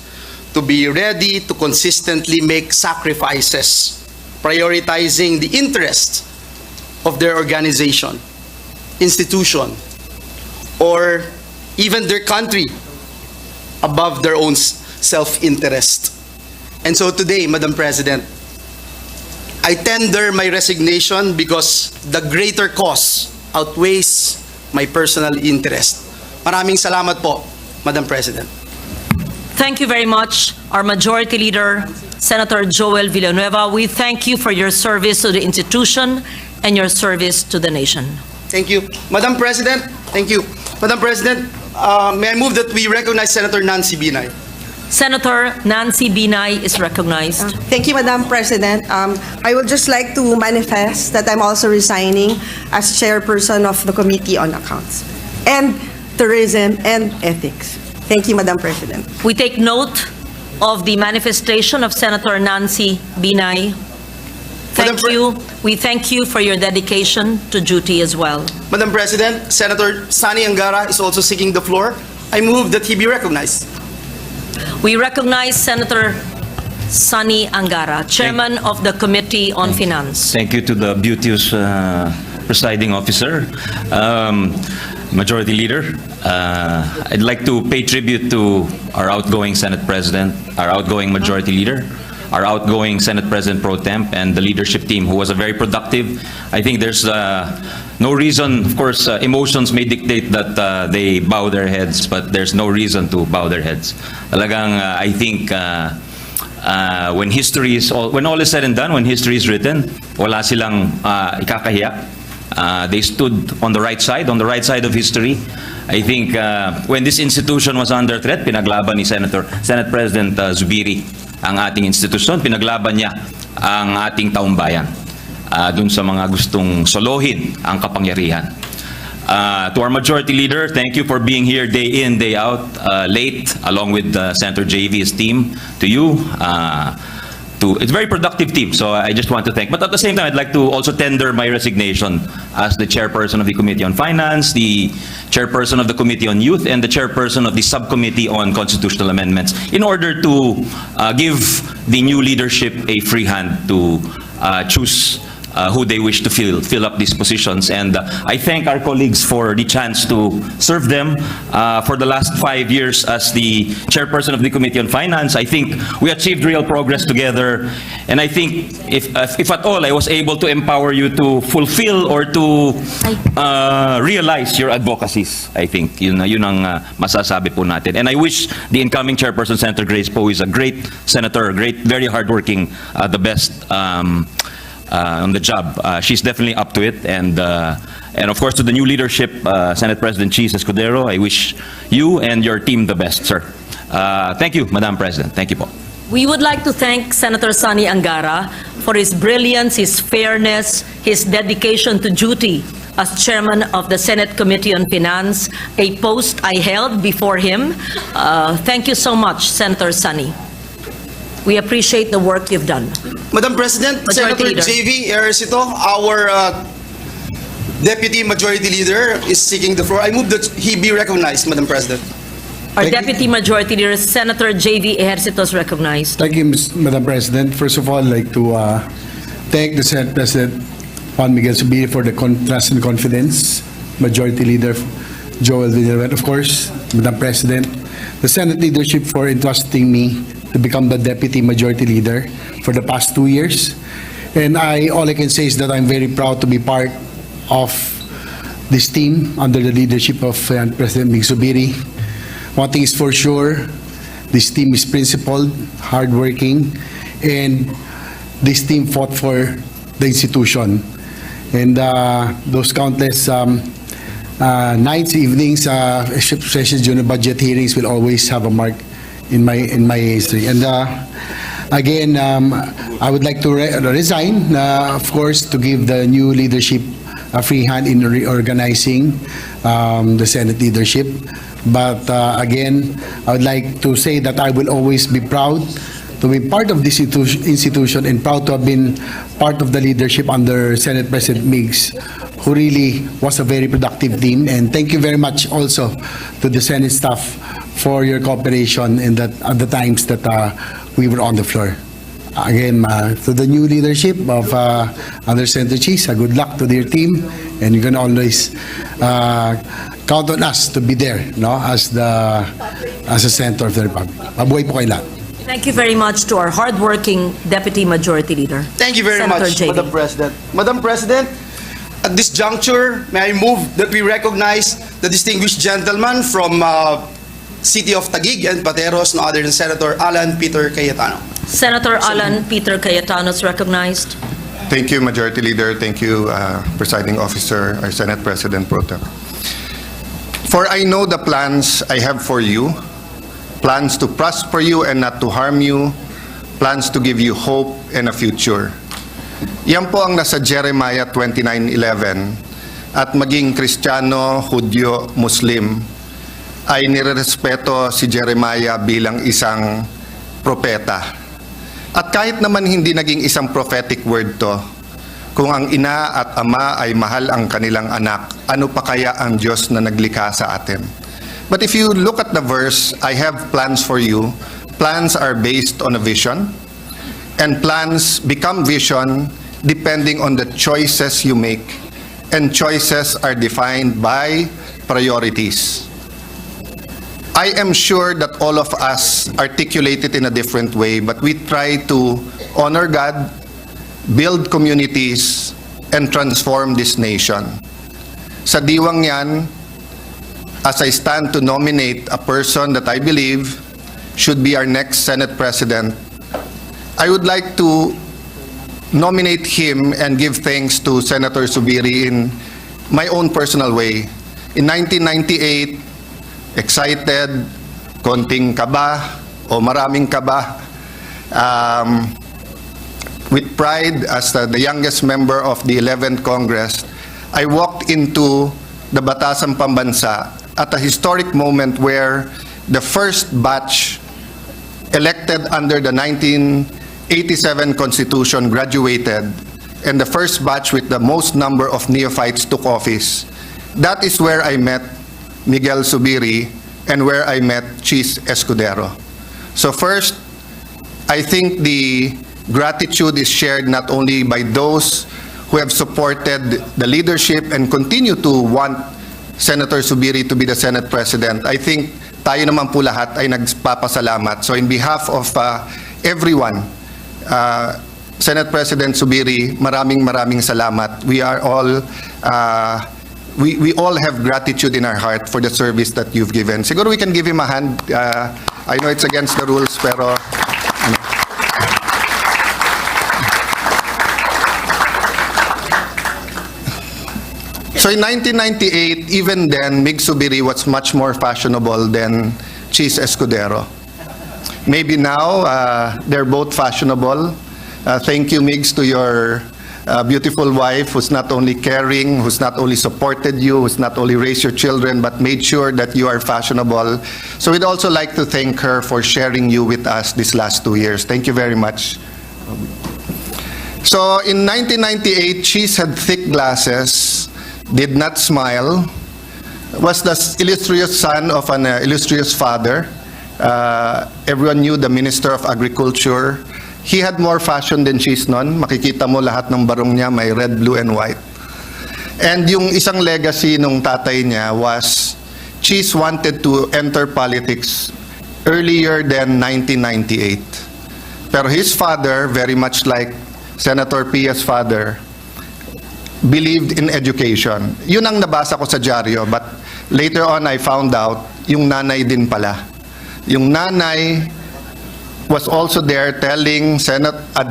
to be ready to consistently make sacrifices, prioritizing the interests of their organization, institution, or even their country above their own self-interest. And so today, Madam President, I tender my resignation because the greater cause outweighs my personal interest. Maraming salamat po, Madam President. Thank you very much, our Majority Leader, Senator Joel Villanueva. We thank you for your service to the institution and your service to the nation. Thank you. Madam President, thank you. Madam President, may I move that we recognize Senator Nancy Binay? Senator Nancy Binay is recognized. Thank you, Madam President. I would just like to manifest that I'm also resigning as chairperson of the Committee on Accounts and Tourism and Ethics. Thank you, Madam President. We take note of the manifestation of Senator Nancy Binay. Thank you. We thank you for your dedication to duty as well. Madam President, Senator Sani Angara is also seeking the floor. I move that he be recognized. We recognize Senator Sani Angara, Chairman of the Committee on Finance. Thank you to the beauteous presiding officer. Majority Leader, I'd like to pay tribute to our outgoing Senate President, our outgoing Majority Leader, our outgoing Senate President Pro Temp, and the leadership team who was a very productive. I think there's no reason, of course, emotions may dictate that they bow their heads, but there's no reason to bow their heads. Talagang, I think, when all is said and done, when history is written, wala silang ikakahiya. They stood on the right side of history. I think when this institution was under threat, pinaglaban ni Senate President Zubiri ang ating institusyon, pinaglaban niya ang ating taumbayan dun sa mga gustong solohin ang kapangyarihan. To our Majority Leader, thank you for being here day in, day out, late, along with Senator JV's team. To you, it's a very productive team, so I just want to thank. But at the same time, I'd like to also tender my resignation as the chairperson of the Committee on Finance, the chairperson of the Committee on Youth, and the chairperson of the Subcommittee on Constitutional Amendments, in order to give the new leadership a free hand to choose who they wish to fill up these positions. And I thank our colleagues for the chance to serve them for the last 5 years as the chairperson of the Committee on Finance. I think we achieved real progress together, and I think if at all I was able to empower you to fulfill or to realize your advocacies, I think yun ang masasabi po natin. And I wish the incoming chairperson, Senator Grace Poe, is a great senator, very hardworking, the best on the job. She's definitely up to it, and of course to the new leadership, Senate President Cheese Escudero, I wish you and your team the best, sir. Thank you, Madam President. Thank you po. We would like to thank Senator Sani Angara for his brilliance, his fairness, his dedication to duty as chairman of the Senate Committee on Finance, a post I held before him. Thank you so much, Senator Sani. We appreciate the work you've done. Madam President, Majority Senator Leader. JV Ejercito, our Deputy Majority Leader, is seeking the floor. I move that he be recognized, Madam President. Our Deputy Majority Leader, Senator J.V. Ejercito, is recognized. Thank you, Madam President. First of all, I'd like to thank the Senate President Juan Miguel Zubiri for the trust and confidence. Majority Leader Joel Villanueva, of course, Madam President, the Senate leadership for entrusting me to become the Deputy Majority Leader for the past 2 years. And all I can say is that I'm very proud to be part of this team under the leadership of President Miguel Zubiri. One thing is for sure, this team is principled, hardworking, and this team fought for the institution. And those countless nights, evenings, sessions during the budget hearings will always have a mark in my history. And again, I would like to resign, of course, to give the new leadership a free hand in reorganizing the Senate leadership. But again, I would like to say that I will always be proud to be part of this institution and proud to have been part of the leadership under Senate President Miggs, who really was a very productive team. And thank you very much also to the Senate staff for your cooperation in that at the times that we were on the floor. Again, to the new leadership of under Senator Cheese, good luck to their team, and you can always count on us to be there, no, as a senator of the Republic. Mabuhay po kayo lahat. Thank you very much to our hardworking Deputy Majority Leader. Thank you very Senator much, JV. Madam President. Madam President, at this juncture, may I move that we recognize the distinguished gentleman from City of Taguig and Pateros, no other than Senator Alan Peter Cayetano. Senator Alan Peter Cayetano is recognized. Thank you, Majority Leader. Thank you, Presiding Officer, our Senate President Pro Tem. For I know the plans I have for you, plans to prosper you and not to harm you, plans to give you hope and a future. Yan po ang nasa Jeremiah 29:11, at maging Kristiyano, Hudyo, Muslim, ay nirerespeto si Jeremiah bilang isang propeta. At kahit naman hindi naging isang prophetic word to, kung ang ina at ama ay mahal ang kanilang anak, ano pa kaya ang Diyos na naglikha sa atin? But if you look at the verse, I have plans for you. Plans are based on a vision, and plans become vision depending on the choices you make, and choices are defined by priorities. I am sure that all of us articulate it in a different way, but we try to honor God, build communities, and transform this nation. Sa diwang yan, as I stand to nominate a person that I believe should be our next Senate President, I would like to nominate him and give thanks to Senator Zubiri in my own personal way. In 1998, excited, konting kaba, o maraming kaba, with pride as the youngest member of the 11th Congress, I walked into the Batasang Pambansa at a historic moment where the first batch elected under the 1987 Constitution graduated, and the first batch with the most number of neophytes took office. That is where I met Miguel Zubiri and where I met Cheese Escudero. So first, I think the gratitude is shared not only by those who have supported the leadership and continue to want Senator Zubiri to be the Senate President. I think tayo naman po lahat ay nagpapasalamat. So in behalf of everyone, Senate President Zubiri, maraming salamat. We are all we all have gratitude in our heart for the service that you've given. Siguro we can give him a hand. I know it's against the rules, pero so in 1998, even then, Mig Zubiri was much more fashionable than Cheese Escudero. Maybe now, they're both fashionable. Thank you, Migs, to your beautiful wife who's not only caring, who's not only supported you, who's not only raised your children, but made sure that you are fashionable. So we'd also like to thank her for sharing you with us these last 2 years. Thank you very much. So in 1998, Cheese had thick glasses, did not smile, was the illustrious son of an illustrious father. Everyone knew the Minister of Agriculture. He had more fashion than Cheese noon. Makikita mo lahat ng barong niya may red, blue, and white. And yung isang legacy nung tatay niya was Cheese wanted to enter politics earlier than 1998. Pero his father, very much like Senator Pia's father, believed in education. Yun ang nabasa ko sa dyaryo, but later on I found out yung nanay din pala. Yung nanay was also there telling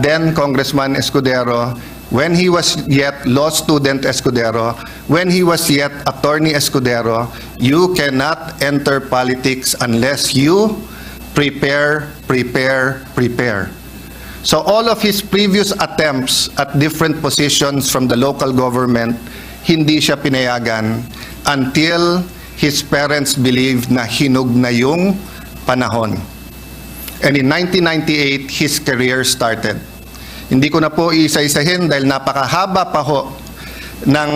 then Congressman Escudero, when he was yet law student Escudero, when he was yet attorney Escudero, you cannot enter politics unless you prepare. So all of his previous attempts at different positions from the local government, hindi siya pinayagan until his parents believed na hinug na yung panahon. And in 1998, his career started. Hindi ko na po isa-isahin dahil napakahaba pa ho ng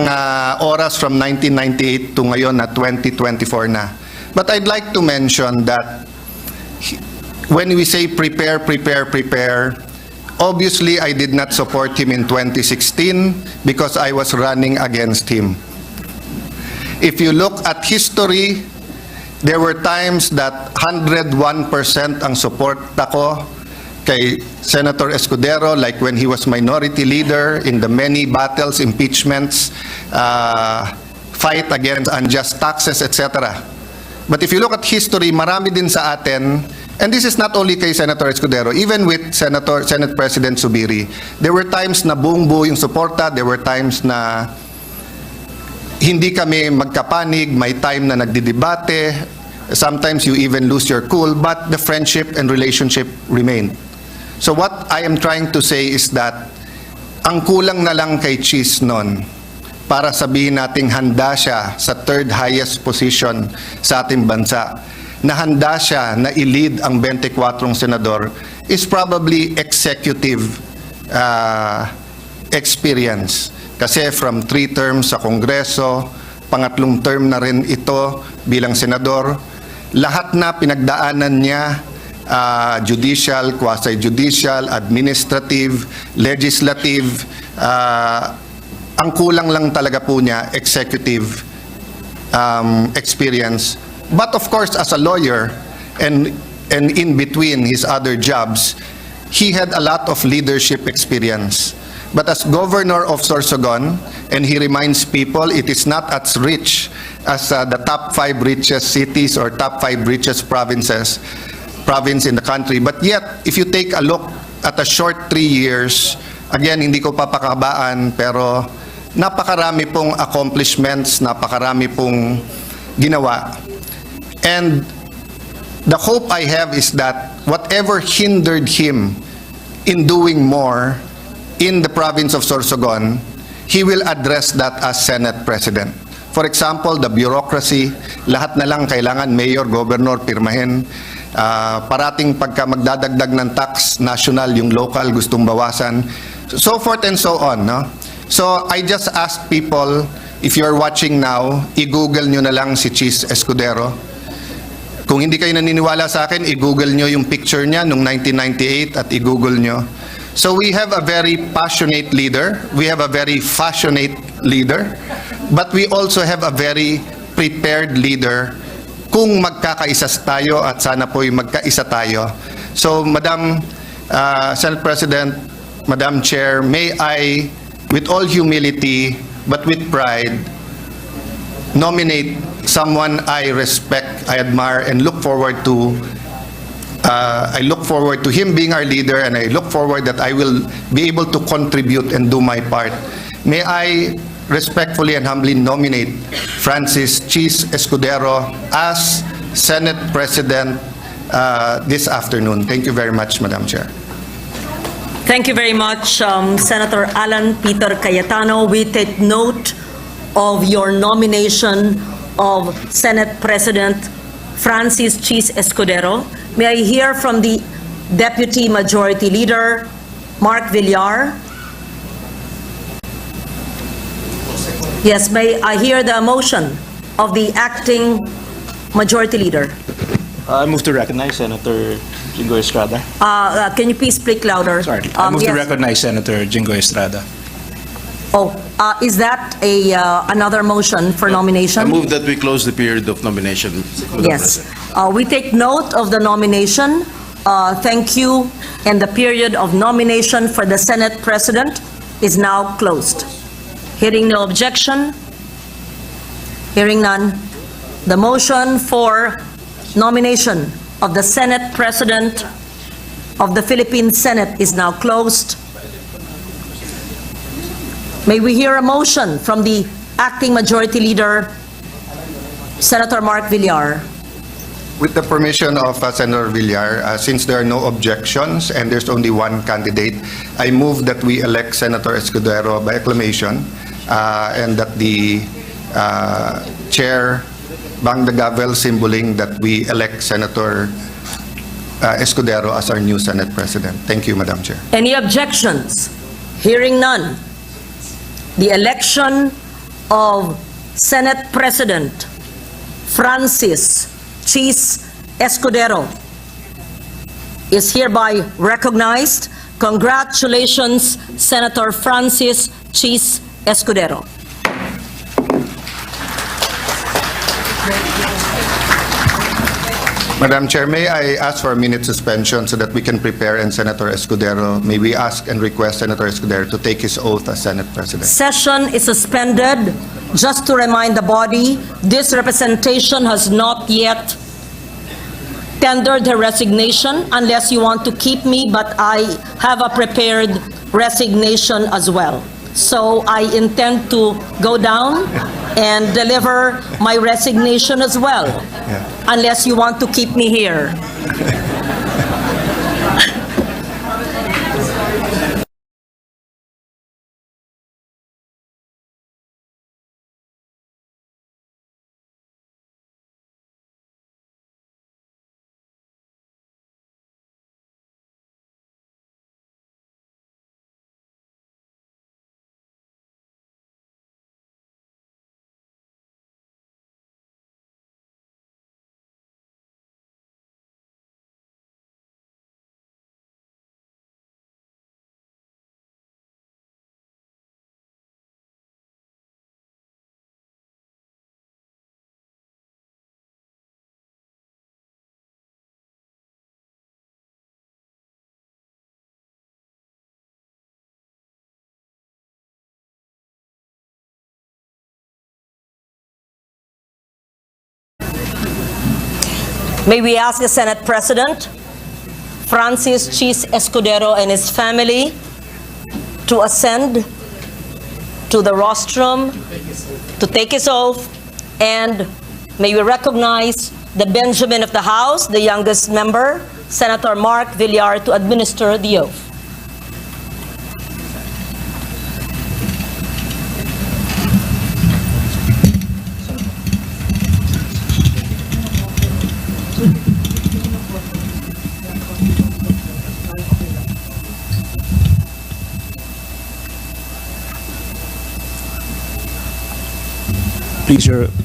oras from 1998 to ngayon na 2024 na. But I'd like to mention that when we say prepare, obviously I did not support him in 2016 because I was running against him. If you look at history, There were times that 101% ang suporta ko kay Senator Escudero, like when he was minority leader in the many battles, impeachments, fight against unjust taxes, etc. But if you look at history, marami din sa atin, and this is not only kay Senator Escudero, even with Senate President Zubiri, there were times na buong-buo yung suporta, there were times na hindi kami magkapanig, may time na nagdidebate, sometimes you even lose your cool, but the friendship and relationship remained. So what I am trying to say is that ang kulang na lang kay Cheese noon para sabihin nating handa siya sa third highest position sa ating bansa, na handa siya na i-lead ang 24 senador, is probably executive experience. Kasi from 3 terms sa Kongreso, pangatlong term na rin ito bilang senador, lahat na pinagdaanan niya, judicial, quasi-judicial, administrative, legislative, ang kulang lang talaga po niya, executive experience. But of course, as a lawyer, and in between his other jobs, he had a lot of leadership experience. But as governor of Sorsogon, and he reminds people it is not as rich as the top 5 richest cities or top 5 richest province in the country. But yet, if you take a look at a short 3 years, again, hindi ko papakabaan, pero napakarami pong accomplishments, napakarami pong ginawa. And the hope I have is that whatever hindered him in doing more in the province of Sorsogon, he will address that as Senate President. For example, the bureaucracy, lahat na lang kailangan mayor, governor, pirmahin. Parating pagka magdadagdag ng tax, national, yung local, gustong bawasan. So forth and so on. No? So I just ask people, if you're watching now, i-google nyo na lang si Cheese Escudero. Kung hindi kayo naniniwala sa akin, i-google nyo yung picture niya noong 1998 at i-google nyo. So we have a very passionate leader, we have a very fashionate leader, but we also have a very prepared leader kung magkakaisa tayo at sana po'y magkaisa tayo. So Madam Senate President, Madam Chair, may I, with all humility but with pride, nominate someone I respect, I admire, and look forward to. I look forward to him being our leader, and I look forward that I will be able to contribute and do my part. May I respectfully and humbly nominate Francis Cheese Escudero as Senate President this afternoon. Thank you very much, Madam Chair. Thank you very much, Senator Alan Peter Cayetano. We take note of your nomination of Senate President Francis Cheese Escudero. May I hear from the Deputy Majority Leader, Mark Villar? Yes, may I hear the motion of the Acting Majority Leader? I move to recognize Senator Jingo Estrada. Can you please speak louder? Sorry, I move to Yes. recognize Senator Jingo Estrada. Is that another motion for nomination? I move that we close the period of nomination. Yes. We take note of the nomination. Thank you. And the period of nomination for the Senate President is now closed. Hearing no objection, hearing none, the motion for nomination of the Senate President of the Philippine Senate is now closed. May we hear a motion from the Acting Majority Leader, Senator Mark Villar? With the permission of Senator Villar, since there are no objections and there's only one candidate, I move that we elect Senator Escudero by acclamation, and that the chair bang the gavel, symboling that we elect Senator Escudero as our new Senate President. Thank you, Madam Chair. Any objections? Hearing none. The election of Senate President Francis Cheese Escudero is hereby recognized. Congratulations, Senator Francis Cheese Escudero. Madam Chair, may I ask for a minute suspension so that we can prepare, and Senator Escudero, may we ask and request Senator Escudero to take his oath as Senate President? Session is suspended. Just to remind the body, this representation has not yet tendered her resignation unless you want to keep me, but I have a prepared resignation as well. So I intend to go down and deliver my resignation as well, unless you want to keep me here. May we ask the Senate President, Francis Chis Escudero, and his family to ascend to the rostrum to take his oath, and may we recognize the Benjamin of the House, the youngest member, Senator Mark Villar, to administer the oath.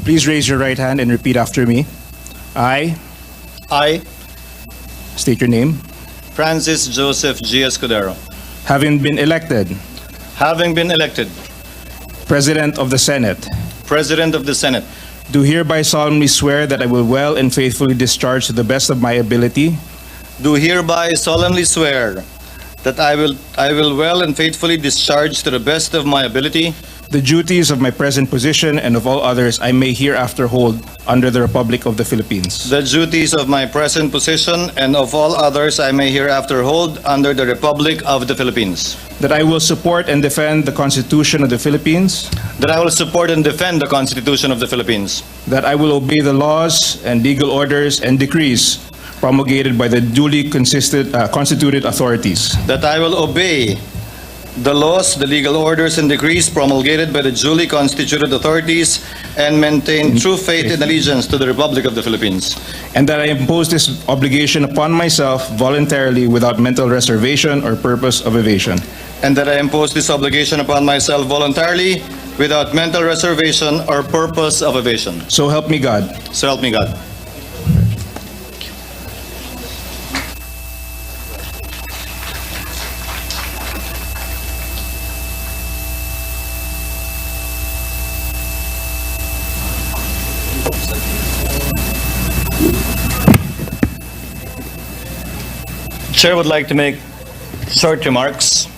Please raise your right hand and repeat after me. I state your name. Francis Joseph G. Escudero. Having been elected President of the Senate, President of the Senate, do hereby solemnly swear that I will well and faithfully discharge to the best of my ability do hereby solemnly swear that I will well and faithfully discharge to the best of my ability the duties of my present position and of all others I may hereafter hold under the Republic of the Philippines. the duties of my present position and of all others I may hereafter hold under the Republic of the Philippines. That I will support and defend the Constitution of the Philippines. That I will support and defend the Constitution of the Philippines. That I will obey the laws and legal orders and decrees promulgated by the duly constituted authorities. That I will obey the laws, the legal orders, and decrees promulgated by the duly constituted authorities and maintain true faith and allegiance to the Republic of the Philippines. And that I impose this obligation upon myself voluntarily without mental reservation or purpose of evasion. And that I impose this obligation upon myself voluntarily without mental reservation or purpose of evasion. So help me God. So help me God. Chair would like to make short remarks.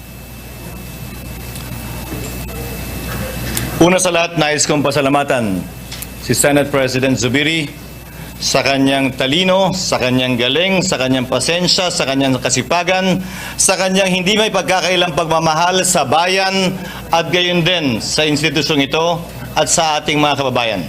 Una sa lahat, nais kong pasalamatan si Senate President Zubiri sa kanyang talino, sa kanyang galing, sa kanyang pasensya, sa kanyang kasipagan, sa kanyang hindi may pagkakailang pagmamahal sa bayan at gayon din sa institusyong ito at sa ating mga kababayan.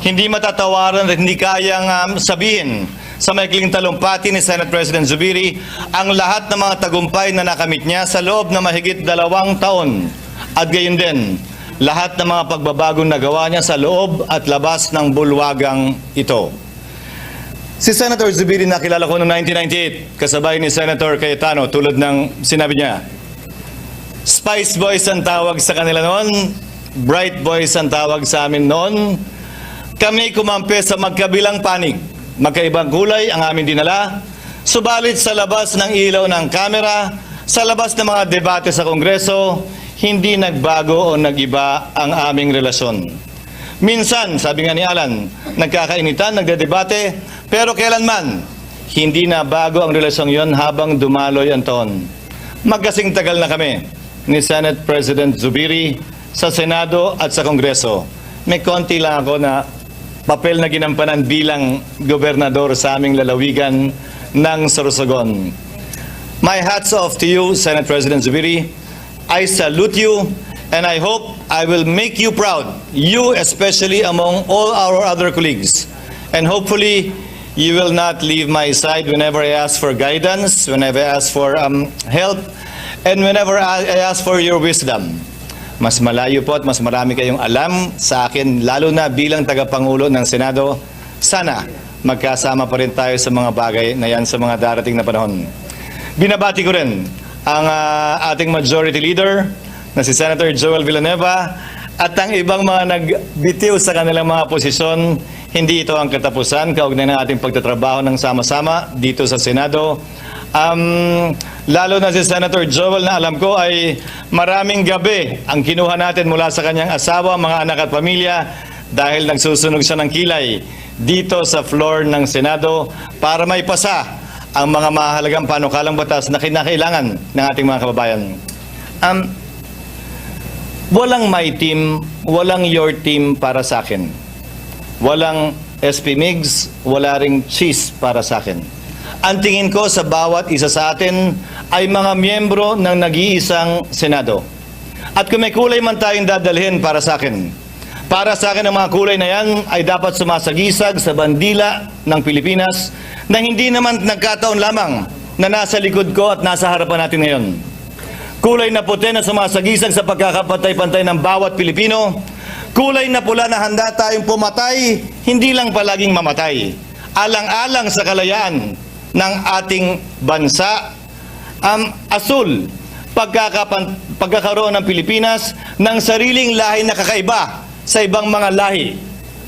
Hindi matatawaran at hindi kayang sabihin sa maikling talumpati ni Senate President Zubiri ang lahat ng mga tagumpay na nakamit niya sa loob na mahigit 2 taon at gayon din lahat ng mga pagbabagong nagawa niya sa loob at labas ng bulwagang ito. Si Senator Zubiri nakilala ko noong 1998 kasabay ni Senator Cayetano tulad ng sinabi niya. Spice Boys ang tawag sa kanila noon, Bright Boys ang tawag sa amin noon. Kami kumampi sa magkabilang panig. Magkaibang kulay ang aming dinala, subalit sa labas ng ilaw ng kamera, sa labas ng mga debate sa Kongreso, hindi nagbago o nagiba ang aming relasyon. Minsan, sabi nga ni Alan, nagkakainitan, nagdedebate, Pero kailanman, hindi na bago ang relasyong yon habang dumaloy ang taon. Magkasing tagal na kami ni Senate President Zubiri sa Senado at sa Kongreso. May konti lang ako na papel na ginampanan bilang gobernador sa aming lalawigan ng Sorsogon. My hats off to you, Senate President Zubiri. I salute you, and I hope I will make you proud, you especially among all our other colleagues. And hopefully, you will not leave my side whenever I ask for guidance, whenever I ask for help, and whenever I ask for your wisdom. Mas malayo po at mas marami kayong alam sa akin, lalo na bilang tagapangulo ng Senado. Sana magkasama pa rin tayo sa mga bagay na yan sa mga darating na panahon. Binabati ko rin ang ating Majority Leader na si Senator Joel Villanueva at ang ibang mga nagbitiw sa kanilang mga posisyon. Hindi ito ang katapusan, kaugnay ng ating pagtatrabaho ng sama-sama dito sa Senado. Lalo na si Senator Joel na alam ko ay maraming gabi ang kinuha natin mula sa kanyang asawa, mga anak at pamilya dahil nagsusunog siya ng kilay dito sa floor ng Senado para may pasa ang mga mahalagang panukalang batas na kinakailangan ng ating mga kababayan. Walang my team, walang your team para sa akin. Walang SP Migs, wala ring cheese para sa akin. Ang tingin ko sa bawat isa sa atin ay mga miyembro ng nag-iisang Senado. At kung may kulay man tayong dadalhin para sa akin, ang mga kulay na yan ay dapat sumasagisag sa bandila ng Pilipinas na hindi naman nagkataon lamang na nasa likod ko at nasa harapan natin ngayon. Kulay na puti na sumasagisag sa pagkakapantay-pantay ng bawat Pilipino. Kulay na pula na handa tayong pumatay, hindi lang palaging mamatay. Alang-alang sa kalayaan ng ating bansa. Asul, pagkakaroon ng Pilipinas ng sariling lahi na kakaiba sa ibang mga lahi.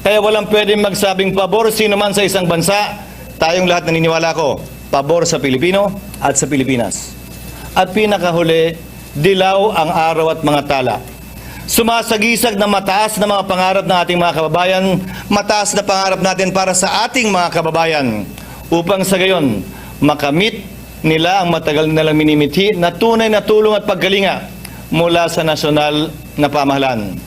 Kaya walang pwedeng magsabing pabor sino man sa isang bansa. Tayong lahat naniniwala ko, pabor sa Pilipino at sa Pilipinas. At pinakahuli, dilaw ang araw at mga tala. Sumasagisag na mataas na mga pangarap ng ating mga kababayan, mataas na pangarap natin para sa ating mga kababayan, upang sa gayon, makamit nila ang matagal nilang minimithi na tunay na tulong at paggalinga mula sa nasyonal na pamahalaan.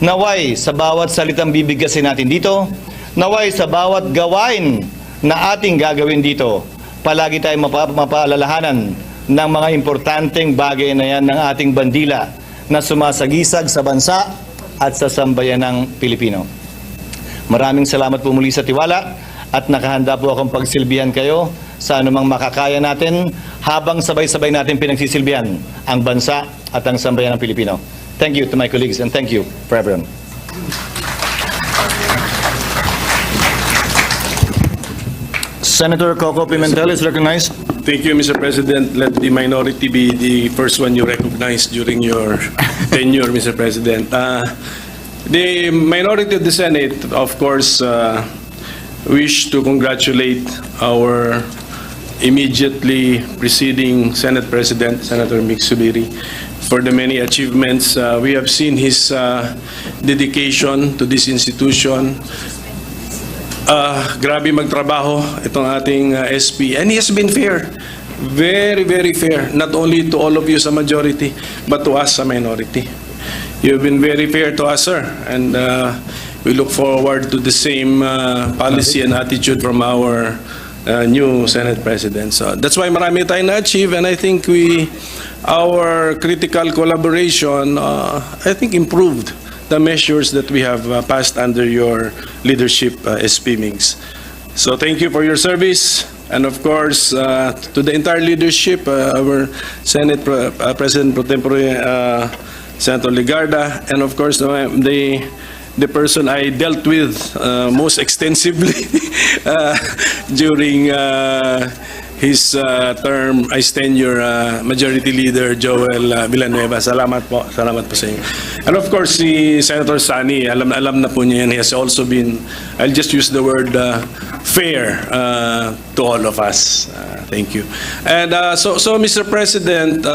Naway sa bawat salitang bibigkasin natin dito, naway sa bawat gawain na ating gagawin dito, palagi tayong mapaalalahanan ng mga importanteng bagay na yan ng ating bandila na sumasagisag sa bansa at sa sambayanang Pilipino. Maraming salamat po muli sa tiwala at nakahanda po akong pagsilbihan kayo sa anumang makakaya natin habang sabay-sabay natin pinagsisilbihan ang bansa at ang sambayanang Pilipino. Thank you to my colleagues and thank you for everyone. Senator Coco Pimentel is recognized. Thank you, Mr. President. Let the minority be the first one you recognize during your tenure, Mr. President. The minority of the Senate, of course, wish to congratulate our immediately preceding Senate President, Senator Miguel Zubiri, for the many achievements. We have seen his dedication to this institution. Grabe magtrabaho itong ating SP, and he has been fair, very, very fair, not only to all of you sa majority, but to us sa minority. You've been very fair to us, sir, and we look forward to the same policy and attitude from our new Senate President. So that's why marami tayong na-achieve, and I think our critical collaboration, I think, improved the measures that we have passed under your leadership, SP Mings. So thank you for your service, and of course, to the entire leadership, our Senate President Pro Tempore, Senator Ligarda, and of course, the person I dealt with most extensively during his term as tenure, Majority Leader Joel Villanueva. Salamat po sa inyo. And of course, si Senator Sani, alam na po niya yan. He has also been, I'll just use the word fair to all of us. Thank you. And so Mr. President,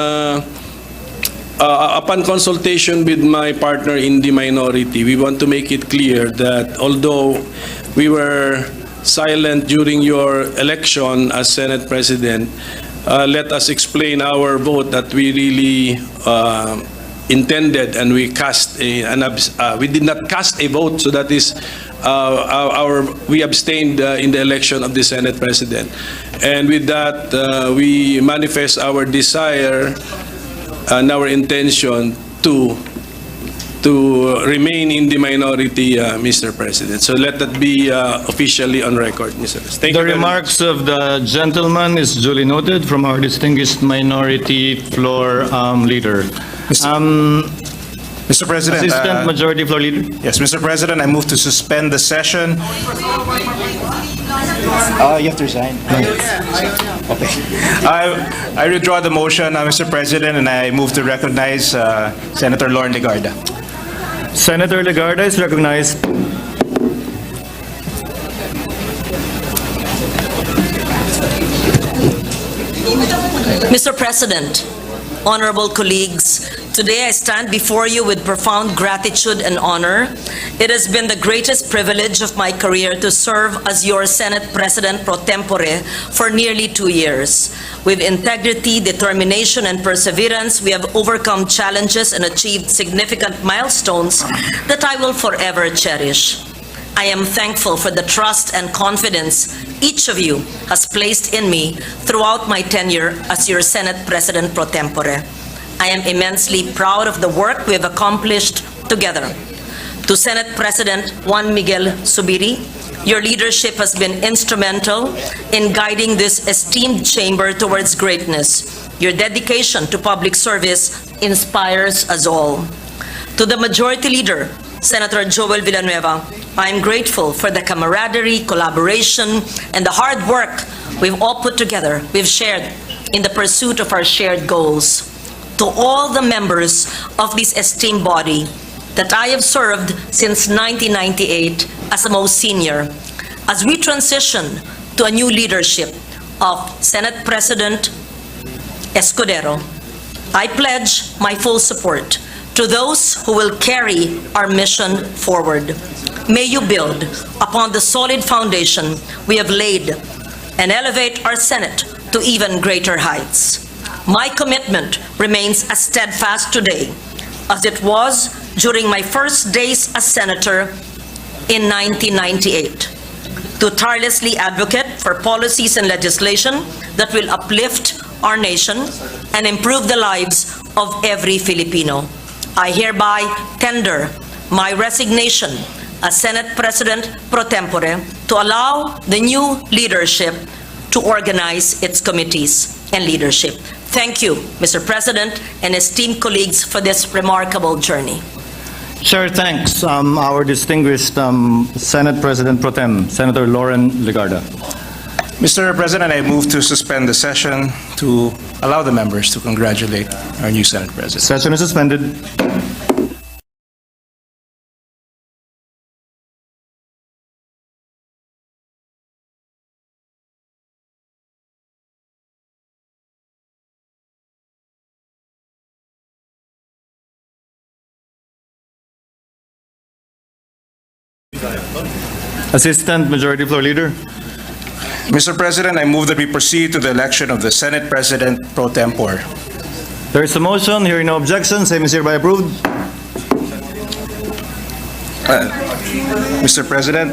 upon consultation with my partner in the minority, we want to make it clear that although we were silent during your election as Senate President, let us explain our vote that we really intended, and we we did not cast a vote, so that is we abstained in the election of the Senate President. And with that, we manifest our desire and our intention to remain in the minority, Mr. President. So let that be officially on record, Mr. President. Thank The you very much. remarks of the gentleman is duly noted from our distinguished minority floor leader. Mr. President. Assistant Majority Floor Leader. Yes, Mr. President, I move to suspend the session. You have to resign. Okay. I withdraw the motion, Mr. President, and I move to recognize Senator Lauren Legarda. Senator Legarda is recognized. Mr. President, honorable colleagues, today I stand before you with profound gratitude and honor. It has been the greatest privilege of my career to serve as your Senate President pro tempore for nearly 2 years. With integrity, determination, and perseverance, we have overcome challenges and achieved significant milestones that I will forever cherish. I am thankful for the trust and confidence each of you has placed in me throughout my tenure as your Senate President pro tempore. I am immensely proud of the work we have accomplished together. To Senate President Juan Miguel Zubiri, your leadership has been instrumental in guiding this esteemed chamber towards greatness. Your dedication to public service inspires us all. To the Majority Leader, Senator Joel Villanueva, I am grateful for the camaraderie, collaboration, and the hard work we've all put together, we've shared in the pursuit of our shared goals. To all the members of this esteemed body that I have served since 1998 as the most senior, as we transition to a new leadership of Senate President Escudero, I pledge my full support to those who will carry our mission forward. May you build upon the solid foundation we have laid and elevate our Senate to even greater heights. My commitment remains as steadfast today as it was during my first days as senator in 1998, to tirelessly advocate for policies and legislation that will uplift our nation and improve the lives of every Filipino. I hereby tender my resignation as Senate President pro tempore to allow the new leadership to organize its committees and leadership. Thank you, Mr. President and esteemed colleagues, for this remarkable journey. Chair thanks our distinguished Senate President pro tem, Senator Lauren Legarda. Mr. President, I move to suspend the session to allow the members to congratulate our new Senate President. Session is suspended. Assistant Majority Floor Leader. Mr. President, I move that we proceed to the election of the Senate President pro tempore. There is a motion. Hearing no objection, same is hereby approved. Mr. President,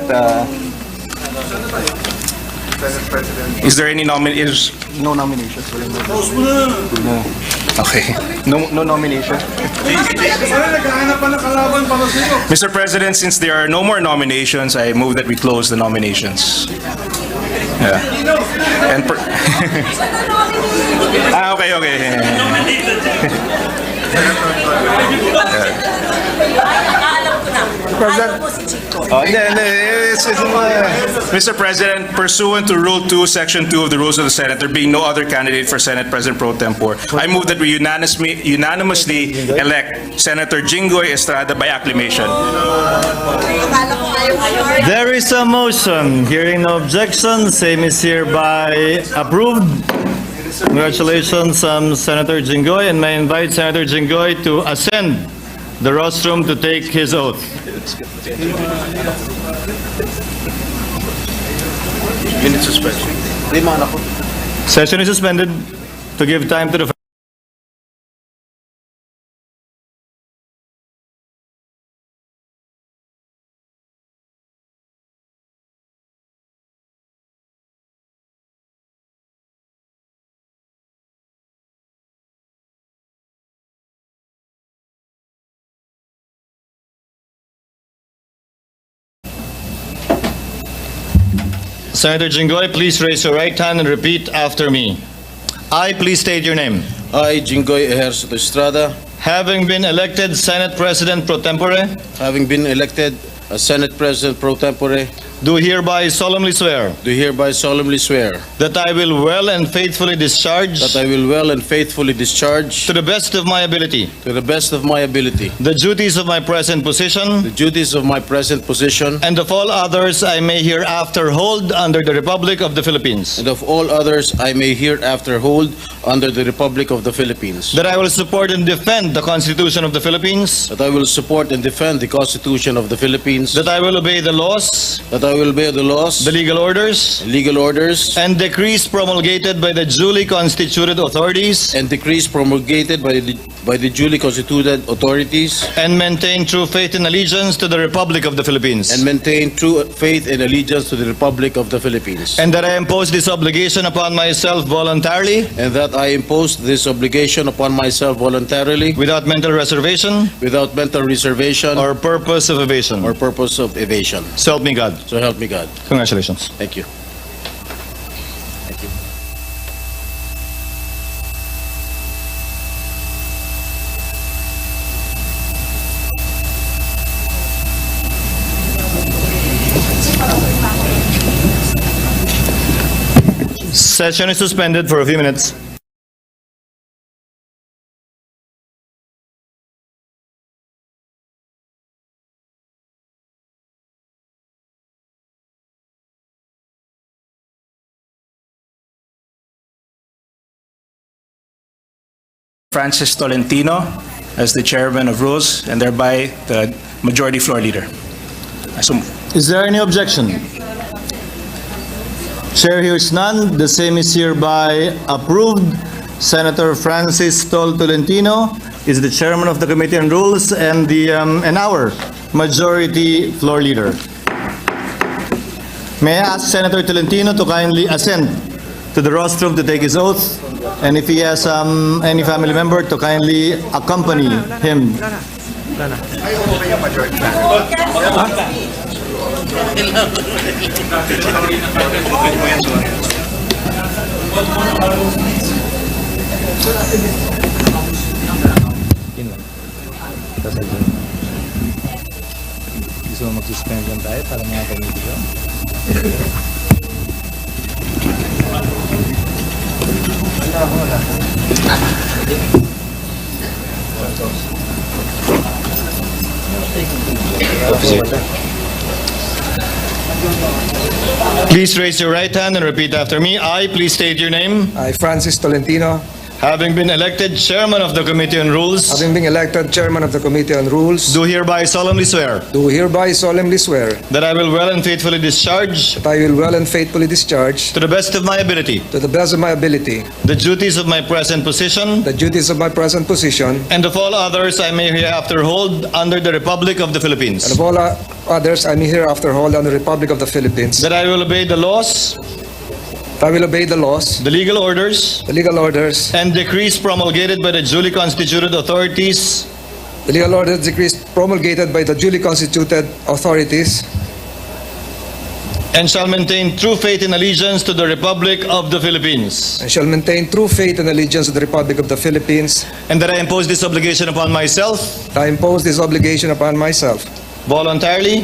is there any nomination? No nominations. No. Okay. No nomination. Mr. President, since there are no more nominations, I move that we close the nominations. Yeah. And okay. Mr. President, pursuant to Rule 2, Section 2 of the Rules of the Senate, there being no other candidate for Senate President pro tempore, I move that we unanimously elect Senator Jinggoy Estrada by acclamation. There is a motion. Hearing no objection, same is hereby approved. Congratulations, Senator Jinggoy, and may I invite Senator Jinggoy to ascend the rostrum to take his oath. suspension. Session is suspended to give time to the Senator Jinggoy, please raise your right hand and repeat after me. I, please state your name. I, Jinggoy Ejercito Estrada, Having been elected Senate President pro tempore, having been elected as Senate President pro tempore, do hereby solemnly swear do hereby solemnly swear that I will well and faithfully discharge that I will well and faithfully discharge to the best of my ability to the best of my ability the duties of my present position the duties of my present position and of all others I may hereafter hold under the Republic of the Philippines. and of all others I may hereafter hold under the Republic of the Philippines. That I will support and defend the Constitution of the Philippines. That I will support and defend the Constitution of the Philippines. That I will obey the laws, That I will obey the laws, the legal orders, and decrees promulgated by the duly constituted authorities, and decrees promulgated by the duly constituted authorities, and maintain true faith and allegiance to the Republic of the Philippines. and maintain true faith and allegiance to the Republic of the Philippines. And that I impose this obligation upon myself voluntarily, And that I impose this obligation upon myself voluntarily, without mental reservation without mental reservation or purpose of evasion. or purpose of evasion. So help me God. So help me God. Congratulations. Thank you. Session is suspended for a few minutes. Francis Tolentino as the chairman of Rules and thereby the majority floor leader. I so move. Is there any objection? Chair hears none. The same is hereby approved. Senator Francis Tolentino is the chairman of the Committee on Rules and our majority floor leader. May I ask Senator Tolentino to kindly ascend to the rostrum to take his oath, and if he has any family member to kindly accompany him. Gusto mo mag-suspend lang tayo para mga committee. Please raise your right hand and repeat after me. I, please state your name. I, Francis Tolentino, Having been elected chairman of the Committee on Rules, having been elected chairman of the Committee on Rules, do hereby solemnly swear do hereby solemnly swear that I will well and faithfully discharge, that I will well and faithfully discharge, to the best of my ability, to the best of my ability, the duties of my present position, the duties of my present position, and of all others I may hereafter hold under the Republic of the Philippines. and of all others I may hereafter hold on the Republic of the Philippines. That I will obey the laws, I will obey the laws, the legal orders, and decrees promulgated by the duly constituted authorities, the legal orders, decrees promulgated by the duly constituted authorities, and shall maintain true faith and allegiance to the Republic of the Philippines. and shall maintain true faith and allegiance to the Republic of the Philippines. And that I impose this obligation upon myself I impose this obligation upon myself voluntarily,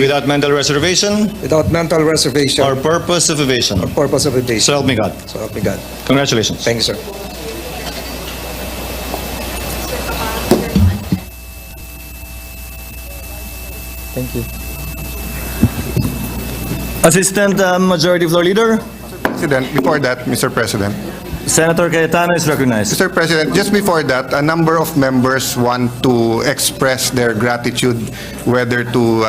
without mental reservation without mental reservation or purpose of evasion. or purpose of evasion. So help me God. So help me God. Congratulations. Thank you, sir. Thank you. Assistant Majority Floor Leader. President, before that, Mr. President, Senator Cayetano is recognized. Mr. President, just before that, a number of members want to express their gratitude, whether to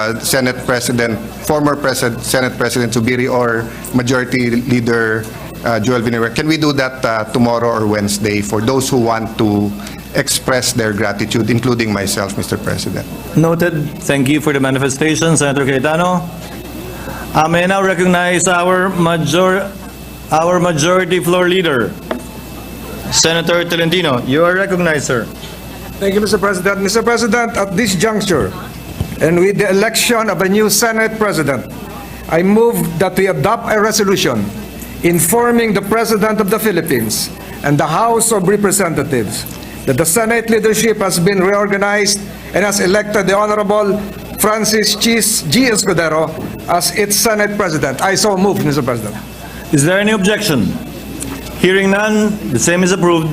former Senate President Zubiri or Majority Leader Joel Villanueva. Can we do that tomorrow or Wednesday for those who want to express their gratitude, including myself, Mr. President? Noted. Thank you for the manifestation, Senator Cayetano. I may now recognize our Majority Floor Leader, Senator Tolentino. You are recognized, sir. Thank you, Mr. President. Mr. President, at this juncture, and with the election of a new Senate President, I move that we adopt a resolution informing the President of the Philippines and the House of Representatives that the Senate leadership has been reorganized and has elected the Honorable Francis G. Escudero as its Senate President. I so move, Mr. President. Is there any objection? Hearing none, the same is approved.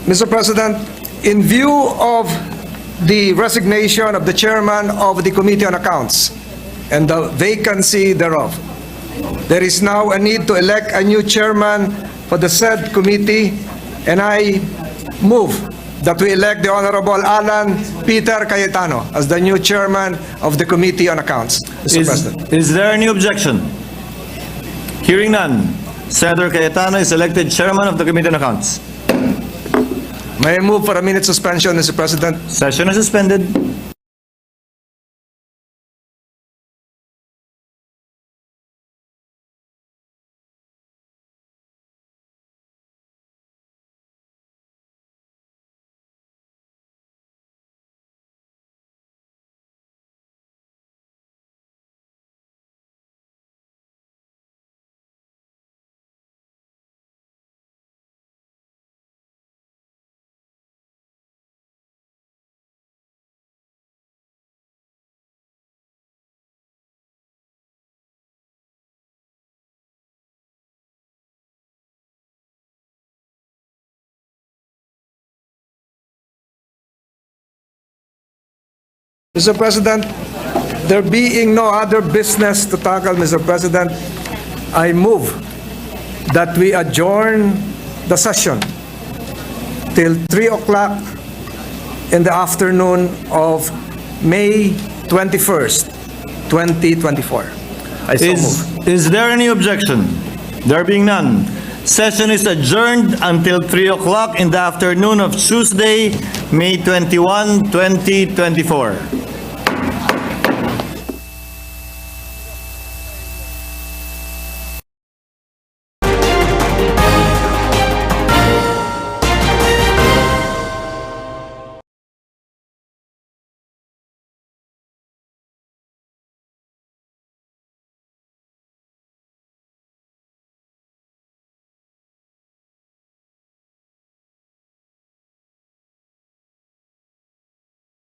Mr. President, in view of the resignation of the chairman of the Committee on Accounts and the vacancy thereof, there is now a need to elect a new chairman for the said committee, and I move that we elect the Honorable Alan Peter Cayetano as the new chairman of the Committee on Accounts. Mr. President. Is there any objection? Hearing none, Senator Cayetano is elected chairman of the Committee on Accounts. May I move for a minute suspension, Mr. President? Session is suspended. Mr. President, there being no other business to tackle, Mr. President, I move that we adjourn the session till 3 o'clock in the afternoon of May 21st, 2024. I so move. Is there any objection? There being none, session is adjourned until 3 o'clock in the afternoon of Tuesday, May 21, 2024.